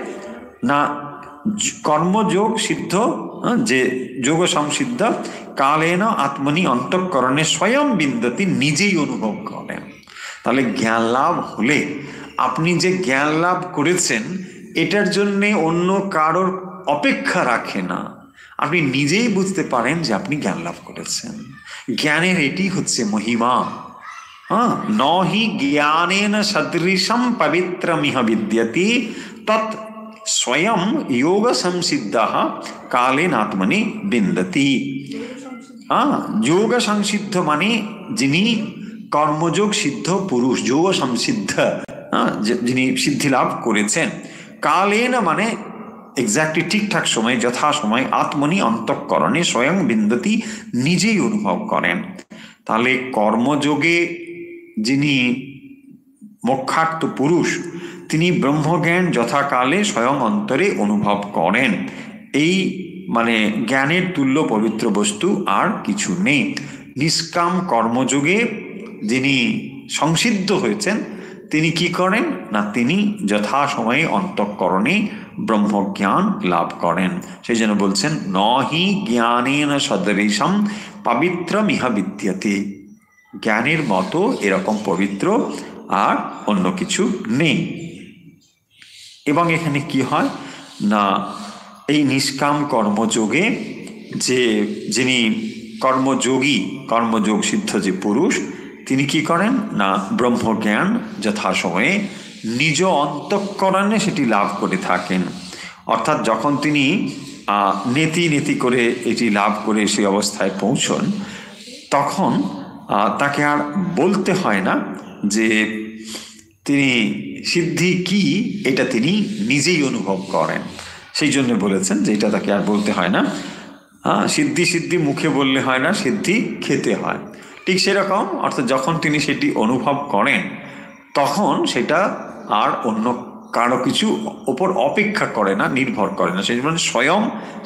না কর্মযোগ সিদ্ধ, যে যোগ সংসিদ্ধ কালেন আত্মনি অন্তঃকরণে স্বয়ং বিন্দতি, নিজেই অনুভব করেন। তাহলে জ্ঞান লাভ হলে আপনি যে জ্ঞান লাভ করেছেন এটার জন্যে অন্য কারোর অপেক্ষা রাখে না, আপনি নিজেই বুঝতে পারেন যে আপনি জ্ঞান লাভ করেছেন। জ্ঞানের এটি হচ্ছে মহিমা। নহি জ্ঞানেন সদৃশম পবিত্রমিহ বিদ্যতি তৎ স্বয়ং যোগ সংসিদ্ধः কালেন আত্মনি বিন্দতি। যোগ সংসিদ্ধ মানে যিনি কর্মযোগ সিদ্ধ পুরুষ, যোগ সংসিদ্ধ, যিনি সিদ্ধি লাভ করেছেন। কালেন মানে এক্স্যাক্টলি ঠিকঠাক সময়, যথা সময়, আত্মনি অন্তঃকরণে স্বয়ং বিন্দতি, নিজেই অনুভব করেন। তাহলে কর্মযোগে যিনি মোক্ষার্থ পুরুষ তিনি ব্রহ্মজ্ঞান যথাকালে স্বয়ং অন্তরে অনুভব করেন। এই মানে জ্ঞানের তুল্য পবিত্র বস্তু আর কিছু নেই। নিষ্কাম কর্মযোগে যিনি সংসিদ্ধ হয়েছেন তিনি কি করেন না তিনি যথাসময়ে অন্তঃকরণে ব্রহ্মজ্ঞান লাভ করেন। সেই জন্য বলছেন নহি জ্ঞানেন সদৃশম পবিত্রমিহ বিদ্যতে, জ্ঞানের মতো এরকম পবিত্র আর অন্য কিছু নেই। এবং এখানে কি হয় না এই নিষ্কাম কর্মযোগে যে যিনি কর্মযোগী, কর্মযোগ সিদ্ধ যে পুরুষ তিনি কি করেন না ব্রহ্মজ্ঞান যথাসময়ে নিজ অন্তঃকরণে সেটি লাভ করে থাকেন। অর্থাৎ যখন তিনি নেতি নেতি করে এটি লাভ করে সেই অবস্থায় পৌঁছন তখন তাকে আর বলতে হয় না যে তিনি সিদ্ধি কি, এটা তিনি নিজেই অনুভব করেন। সেই জন্য বলেছেন যে এটা তাকে আর বলতে হয় না। সিদ্ধি সিদ্ধি মুখে বললে হয় না, সিদ্ধি খেতে হয়। ঠিক সেরকম অর্থাৎ যখন তিনি সেটি অনুভব করেন তখন সেটা আর অন্য কারো কিছু ওপর অপেক্ষা করে না, নির্ভর করে না। সেই জন্য স্বয়ং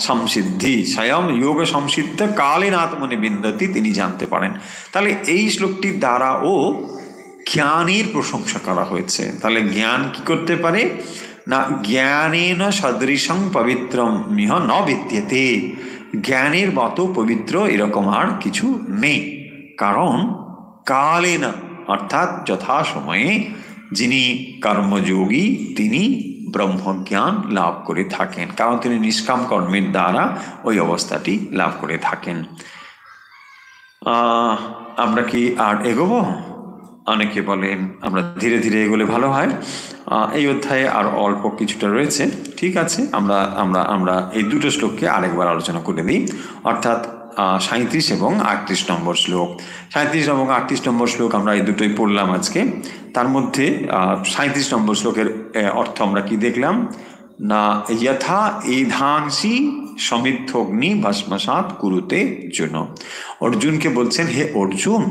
সংসিদ্ধি, স্বয়ং যোগ সংসিদ্ধ কালেন আত্মনি বিন্দতি, তিনি জানতে পারেন। তাহলে এই শ্লোকটির দ্বারাও জ্ঞানের প্রশংসা করা হয়েছে। তাহলে জ্ঞান কি করতে পারে না জ্ঞানেন সদৃশং পবিত্রম মিহ ন বিদ্যতে, জ্ঞানের মতো পবিত্র এরকম আর কিছু নেই। কারণ কালেন অর্থাৎ যথাসময়ে যিনি কর্মযোগী তিনি ব্রহ্মজ্ঞান লাভ করে থাকেন, কারণ তিনি নিষ্কাম কর্মের দ্বারা ওই অবস্থাটি লাভ করে থাকেন। আমরা কি আর এগোবো? অনেকে বলেন আমরা ধীরে ধীরে এগোলে ভালো হয়। এই অধ্যায়ে আর অল্প কিছুটা রয়েছে, ঠিক আছে। আমরা আমরা আমরা এই দুটো শ্লোককে আরেকবার আলোচনা করে দিই। অর্থাৎ 37 এবং 38 নম্বর শ্লোক। 37 এবং 38 নম্বর শ্লোক আমরা এই দুটোই পড়লাম আজকে। তার মধ্যে 37 নম্বর শ্লোকের অর্থ আমরা কি দেখলাম না যথা এধাংসি সমিদ্ধগ্নি ভস্মসাৎ কুরুতে জন্য। অর্জুনকে বলছেন হে অর্জুন,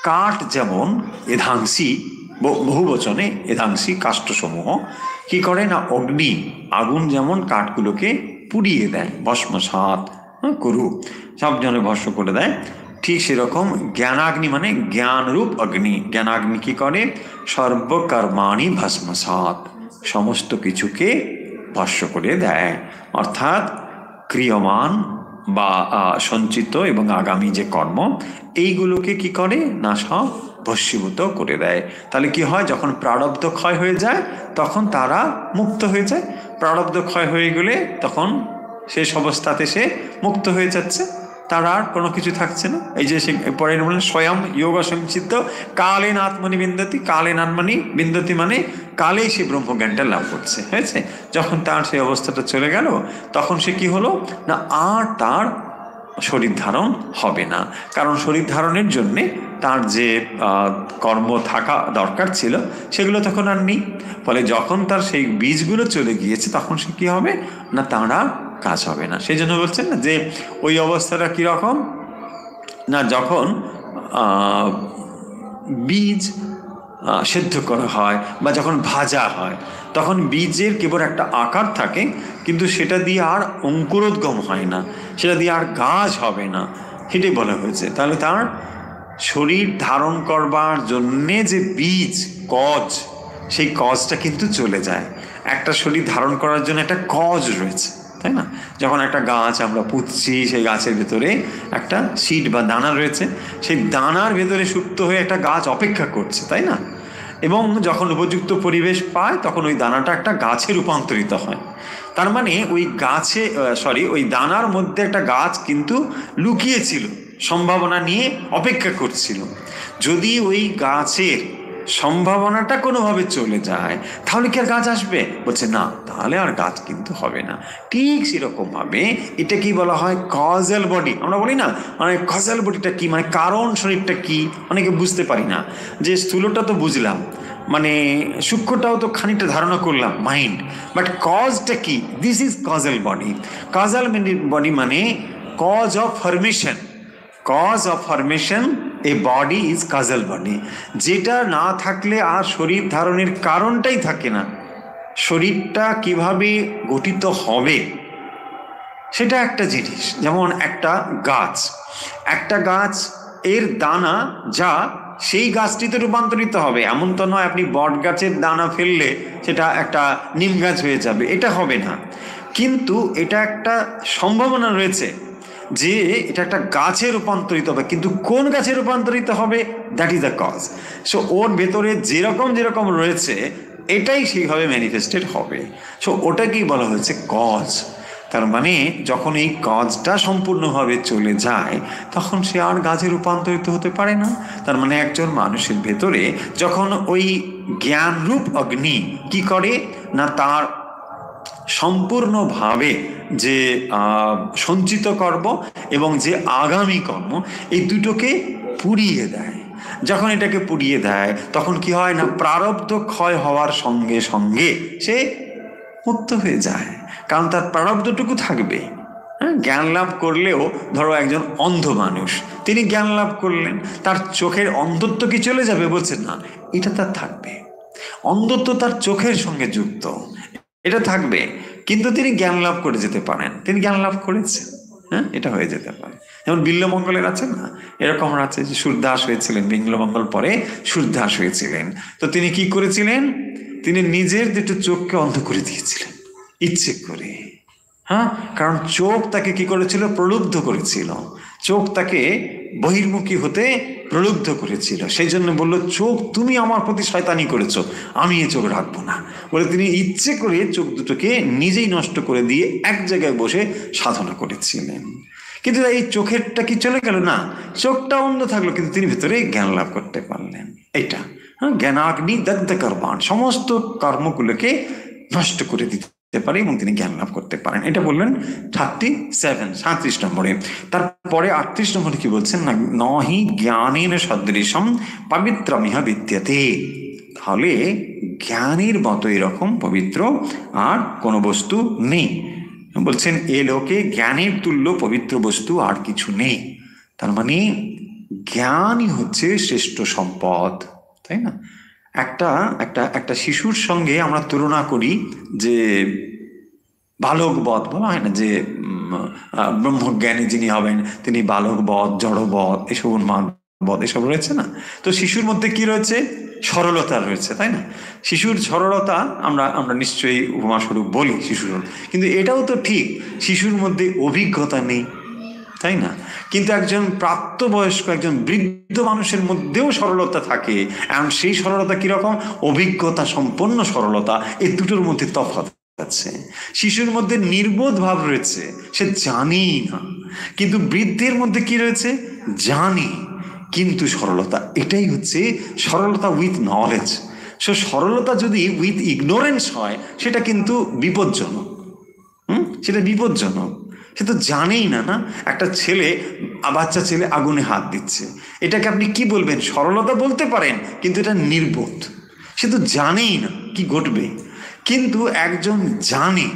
কাঠ যেমন এধাংসি, বহু বচনে এধাংসি কাষ্ঠসমূহ কি করে না অগ্নি, আগুন যেমন কাঠগুলোকে পুড়িয়ে দেয়, ভস্মসাৎ কুরু সব জনে ভস্ম করে দেয়, ঠিক সেরকম জ্ঞানাগ্নি মানে জ্ঞানরূপ অগ্নি, জ্ঞানাগ্নি কি করে সর্বকর্মাণি ভস্মসাৎ, সমস্ত কিছুকে ভস্ম করে দেয়। অর্থাৎ ক্রিয়মান বা সঞ্চিত এবং আগামী যে কর্ম এইগুলোকে কি করে না সব ভস্মীভূত করে দেয়। তাহলে কি হয়, যখন প্রারব্ধ ক্ষয় হয়ে যায় তখন তারা মুক্ত হয়ে যায়। প্রারব্ধ ক্ষয় হয়ে গেলে তখন শেষ অবস্থাতে সে মুক্ত হয়ে যাচ্ছে। তার আর কোনো কিছু থাকছে না। এই যে সে পরে বললেন স্বয়ং যোগ সংচিত কালেন আত্মনি বিন্দতি, কালেন আত্মনি বিন্দতি মানে কালেই সে ব্রহ্মজ্ঞানটা লাভ করছে, হয়েছে। যখন তার সেই অবস্থাটা চলে গেল, তখন সে কি হলো না, আর তার শরীর ধারণ হবে না। কারণ শরীর ধারণের জন্যে তার যে কর্ম থাকা দরকার ছিল সেগুলো তখন আর নেই। ফলে যখন তার সেই বীজগুলো চলে গিয়েছে, তখন সে কি হবে না, তার আর কাজ হবে না। সেই জন্য বলছেন না যে ওই অবস্থাটা কীরকম না, যখন বীজ সেদ্ধ করা হয় বা যখন ভাজা হয়, তখন বীজের কেবল একটা আকার থাকে, কিন্তু সেটা দিয়ে আর অঙ্কুরোদ্গম হয় না, সেটা দিয়ে আর গাছ হবে না, সেটাই বলা হয়েছে। তাহলে তার শরীর ধারণ করবার জন্যে যে বীজ কজ, সেই কজটা কিন্তু চলে যায়। একটা শরীর ধারণ করার জন্য একটা কজ রয়েছে, তাই না? যখন একটা গাছ আমরা পুঁতছি, সেই গাছের ভেতরে একটা সিড বা দানা রয়েছে, সেই দানার ভেতরে সুপ্ত হয়ে একটা গাছ অপেক্ষা করছে, তাই না? এবং যখন উপযুক্ত পরিবেশ পায়, তখন ওই দানাটা একটা গাছে রূপান্তরিত হয়। তার মানে ওই গাছে ওই দানার মধ্যে একটা গাছ কিন্তু লুকিয়েছিল, সম্ভাবনা নিয়ে অপেক্ষা করছিল। যদি ওই গাছের সম্ভাবনাটা কোনোভাবে চলে যায়, তাহলে কি আর গাছ আসবে? বলছে না, তাহলে আর গাছ কিন্তু হবে না। ঠিক সেরকমভাবে এটা কি বলা হয়, কজাল বডি। আমরা বলি না, মানে কজাল বডিটা কি, মানে কারণ শরীরটা কি, অনেকে বুঝতে পারি না। যে স্থূলটা তো বুঝলাম, মানে সূক্ষ্মটাও তো খানিকটা ধারণা করলাম, মাইন্ড, বাট কজটা কি? This is causal body. Causal body মানে cause of formation, cause of formation a body is causal body. যেটা না থাকলে আর শরীর ধারণের কারণটাই থাকে না। শরীরটা কিভাবে গঠিত হবে সেটা একটা জিনিস। যেমন একটা গাছ এর দানা যা, সেই গাছটিতে রূপান্তরিত হবে। এমন তো নয় আপনি বট গাছের দানা ফেললে সেটা একটা নিম গাছ হয়ে যাবে, এটা হবে না। কিন্তু এটা একটা সম্ভাবনা রয়েছে যে এটা একটা গাছে রূপান্তরিত হবে, কিন্তু কোন গাছে রূপান্তরিত হবে, that is the cause. So ওর ভেতরে যেরকম রয়েছে, এটাই সেইভাবে ম্যানিফেস্টেড হবে। সো ওটাকেই বলা হয়েছে কজ। তার মানে যখন এই কজটা সম্পূর্ণভাবে চলে যায়, তখন সে আর গাছে রূপান্তরিত হতে পারে না। তার মানে একজন মানুষের ভেতরে যখন ওই জ্ঞানরূপ অগ্নি কি করে না, তার সম্পূর্ণভাবে যে সঞ্চিত কর্ম এবং যে আগামী কর্ম, এই দুটোকে পুড়িয়ে দেয়। যখন এটাকে পুড়িয়ে দেয়, তখন কি হয় না, প্রারব্ধ ক্ষয় হওয়ার সঙ্গে সঙ্গে সে মুক্ত হয়ে যায়, কারণ তার প্রারব্ধটুকু থাকবে। হ্যাঁ, জ্ঞান লাভ করলেও ধরো একজন অন্ধ মানুষ, তিনি জ্ঞান লাভ করলেন, তার চোখের অন্ধত্ব কি চলে যাবে? বলছে না, এটা তার থাকবে। অন্ধত্ব তার চোখের সঙ্গে যুক্ত, এটা থাকবে, কিন্তু তিনি জ্ঞান লাভ করে যেতে পারেন, তিনি জ্ঞান লাভ করেছেন। হ্যাঁ, এটা হয়ে যেতে পারে। যেমন বিল্লমঙ্গলের আছে না, এরকম আছে যে সুরদাস হয়েছিলেন, বিল্লমঙ্গল পরে সুরদাস হয়েছিলেন। তো তিনি কি করেছিলেন, তিনি নিজের দুটো চোখকে অন্ধ করে দিয়েছিলেন ইচ্ছে করে। হ্যাঁ, কারণ চোখ তাকে কি করেছিল, প্রলুব্ধ করেছিল। চোখ তাকে বহির্মুখী হতে প্রলুব্ধ করেছিল। সেই জন্য বলল, চোখ তুমি আমার প্রতি শয়তানি করেছো, আমি এ চোখ রাখবো না বলে তিনি ইচ্ছে করে চোখ দুটোকে নিজেই নষ্ট করে দিয়ে এক জায়গায় বসে সাধনা করেছিলেন। কিন্তু এই চোখেরটা কি চলে গেল না, চোখটা অন্ধ থাকলো, কিন্তু তিনি ভেতরে জ্ঞান লাভ করতে পারলেন। এইটা জ্ঞানাগ্নি দগ্ধ কর্মাণ, সমস্ত কর্মগুলোকে নষ্ট করে দিতে পারে এবং তিনি জ্ঞান লাভ করতে পারেন। এটা বললেন 37 নম্বরে। তারপরে 38 নম্বরে কি বলছেন না, নহি জ্ঞানেন সদৃশম পবিত্রমিহ বিদ্যতে। তাহলে জ্ঞানের মতো এরকম পবিত্র আর কোনো বস্তু নেই। বলছেন এ লোকে জ্ঞানের তুল্য পবিত্র বস্তু আর কিছু নেই। তার মানে জ্ঞানই হচ্ছে শ্রেষ্ঠ সম্পদ, তাই না? একটা শিশুর সঙ্গে আমরা তুলনা করি যে বালক বধ বলা হয় না, যে ব্রহ্মজ্ঞানী যিনি হবেন তিনি বালক বধ, জড়বধ, এসব উন্মাদ বধ এসব রয়েছে না। তো শিশুর মধ্যে কি রয়েছে, সরলতা রয়েছে, তাই না? শিশুর সরলতা আমরা নিশ্চয়ই উপমাস্বরূপ বলি শিশুর, কিন্তু এটাও তো ঠিক, শিশুর মধ্যে অভিজ্ঞতা নেই, তাই না? কিন্তু একজন প্রাপ্তবয়স্ক, একজন বৃদ্ধ মানুষের মধ্যেও সরলতা থাকে। এবং সেই সরলতা কিরকম, অভিজ্ঞতা সম্পন্ন সরলতা। এই দুটোর মধ্যে তফাৎ আছে, শিশুর মধ্যে নির্বোধ ভাব রয়েছে, সে জানেই না। কিন্তু বৃদ্ধের মধ্যে কি রয়েছে? জানে কিন্তু সরলতা। এটাই হচ্ছে সরলতা উইথ নলেজ। সো সরলতা যদি উইথ ইগনোরেন্স হয় সেটা কিন্তু বিপজ্জনক। সেটা বিপজ্জনক। সে তো জানেই না। না, একটা ছেলে, বাচ্চা ছেলে আগুনে হাত দিচ্ছে, এটাকে আপনি কি বলবেন? সরলতা বলতে পারেন, কিন্তু এটা নির্বোধ। সে তো জানেই না কি ঘটবে। কিন্তু একজন জানে,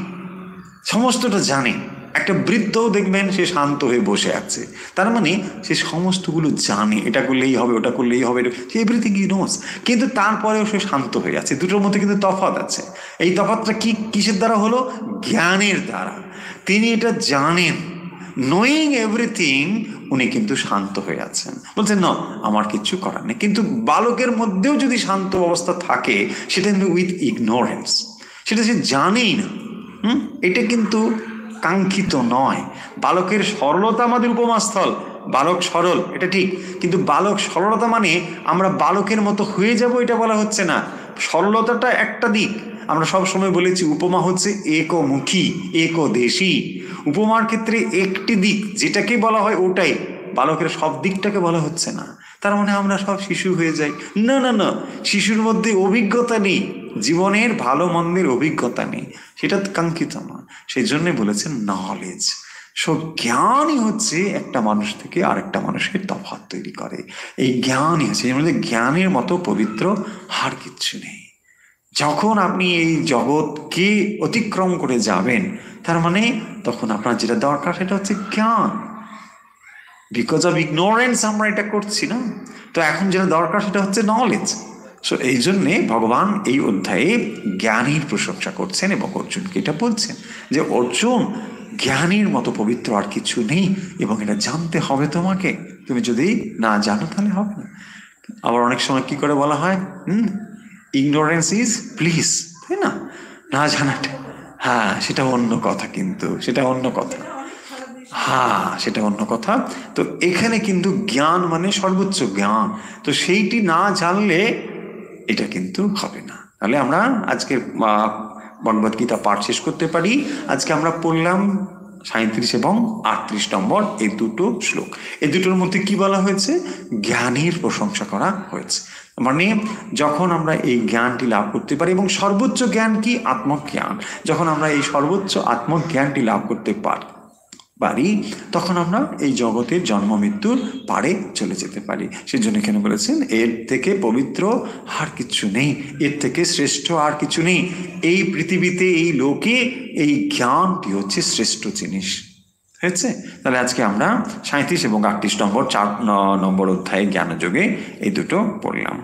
সমস্তটা জানে। একটা বৃদ্ধও দেখবেন সে শান্ত হয়ে বসে আছে, তার মানে সে সমস্তগুলো জানে, এটা করলেই হবে, ওটা করলেই হবে, সে এভরিথিং হি নোস। কিন্তু তারপরেও সে শান্ত হয়ে আছে। দুটোর মধ্যে কিন্তু তফাৎ আছে। এই তফাৎটা কি কিসের দ্বারা হলো? জ্ঞানের দ্বারা। তিনি এটা জানেন, নোয়িং এভরিথিং, উনি কিন্তু শান্ত হয়ে আছেন, বলছেন না আমার কিচ্ছু করার নেই। কিন্তু বালকের মধ্যেও যদি শান্ত অবস্থা থাকে, সেটা কিন্তু উইথ ইগনোরেন্স, সেটা সে জানেই না। এটা কিন্তু কাঙ্ক্ষিত নয়। বালকের সরলতা আমাদের উপমাস্থল, বালক সরল, এটা ঠিক। কিন্তু বালক সরলতা মানে আমরা বালকের মতো হয়ে যাব, এটা বলা হচ্ছে না। সরলতাটা একটা দিক। আমরা সব সময় বলেছি উপমা হচ্ছে একমুখী, একদেশী। উপমার ক্ষেত্রে একটি দিক যেটাকে বলা হয় ওটাই, বালকের সব দিকটাকে বলা হচ্ছে না। তার মানে আমরা সব শিশু হয়ে যাই? না না না, শিশুর মধ্যে অভিজ্ঞতা নেই, জীবনের ভালো মন্দের অভিজ্ঞতা নেই, সেটা কাঙ্ক্ষিত নয়। সেই জন্য বলেছেন নলেজ। সো জ্ঞানই হচ্ছে একটা মানুষ থেকে আরেকটা মানুষের তফাৎ তৈরি করে। এই জ্ঞানই আছে, এর মধ্যে জ্ঞানের মতো পবিত্র আর কিচ্ছু নেই। যখন আপনি এই জগৎকে অতিক্রম করে যাবেন, তার মানে তখন আপনার যেটা দরকার সেটা হচ্ছে জ্ঞান। বিকজ অফ ইগনোরেন্স আমরা এটা করছি না। তো এখন যেটা দরকার সেটা হচ্ছে নলেজ। সো এই জন্যে ভগবান এই অধ্যায়ে জ্ঞানীর প্রশংসা করছেন এবং অর্জুনকে এটা বলছেন যে অর্জুন, জ্ঞানীর মতো পবিত্র আর কিছু নেই, এবং এটা জানতে হবে তোমাকে। তুমি যদি না জানো তাহলে হবে না। আবার অনেক সময় কি করে বলা হয়, ইগনোরেন্স ইজ প্লিজ, তাই না? না জানাটা, হ্যাঁ সেটা অন্য কথা, কিন্তু সেটা অন্য কথা। হ্যাঁ সেটা অন্য কথা। তো এখানে কিন্তু জ্ঞান মানে সর্বোচ্চ জ্ঞান। তো সেইটি না জানলে এটা কিন্তু হবে না। তাহলে আমরা আজকের ভগবদ গীতা পাঠ শেষ করতে পারি। আজকে আমরা পড়লাম 37 এবং 38 নম্বর এই দুটো শ্লোক। এই দুটোর মধ্যে কি বলা হয়েছে? জ্ঞানের প্রশংসা করা হয়েছে। মানে যখন আমরা এই জ্ঞানটি লাভ করতে পারি, এবং সর্বোচ্চ জ্ঞান কি? আত্মজ্ঞান। যখন আমরা এই সর্বোচ্চ আত্মজ্ঞানটি লাভ করতে পারি, তখন আমরা এই জগতের জন্ম মৃত্যুর পারে চলে যেতে পারি। সেজন্য এখানে বলেছেন এর থেকে পবিত্র আর কিছু নেই, এর থেকে শ্রেষ্ঠ আর কিছু নেই। এই পৃথিবীতে, এই লোকে এই জ্ঞানটি হচ্ছে শ্রেষ্ঠ জিনিস। হয়েছে? তাহলে আজকে আমরা 37 এবং 38 নম্বর 4 নম্বর অধ্যায়ে জ্ঞানযোগে এই দুটো পড়লাম।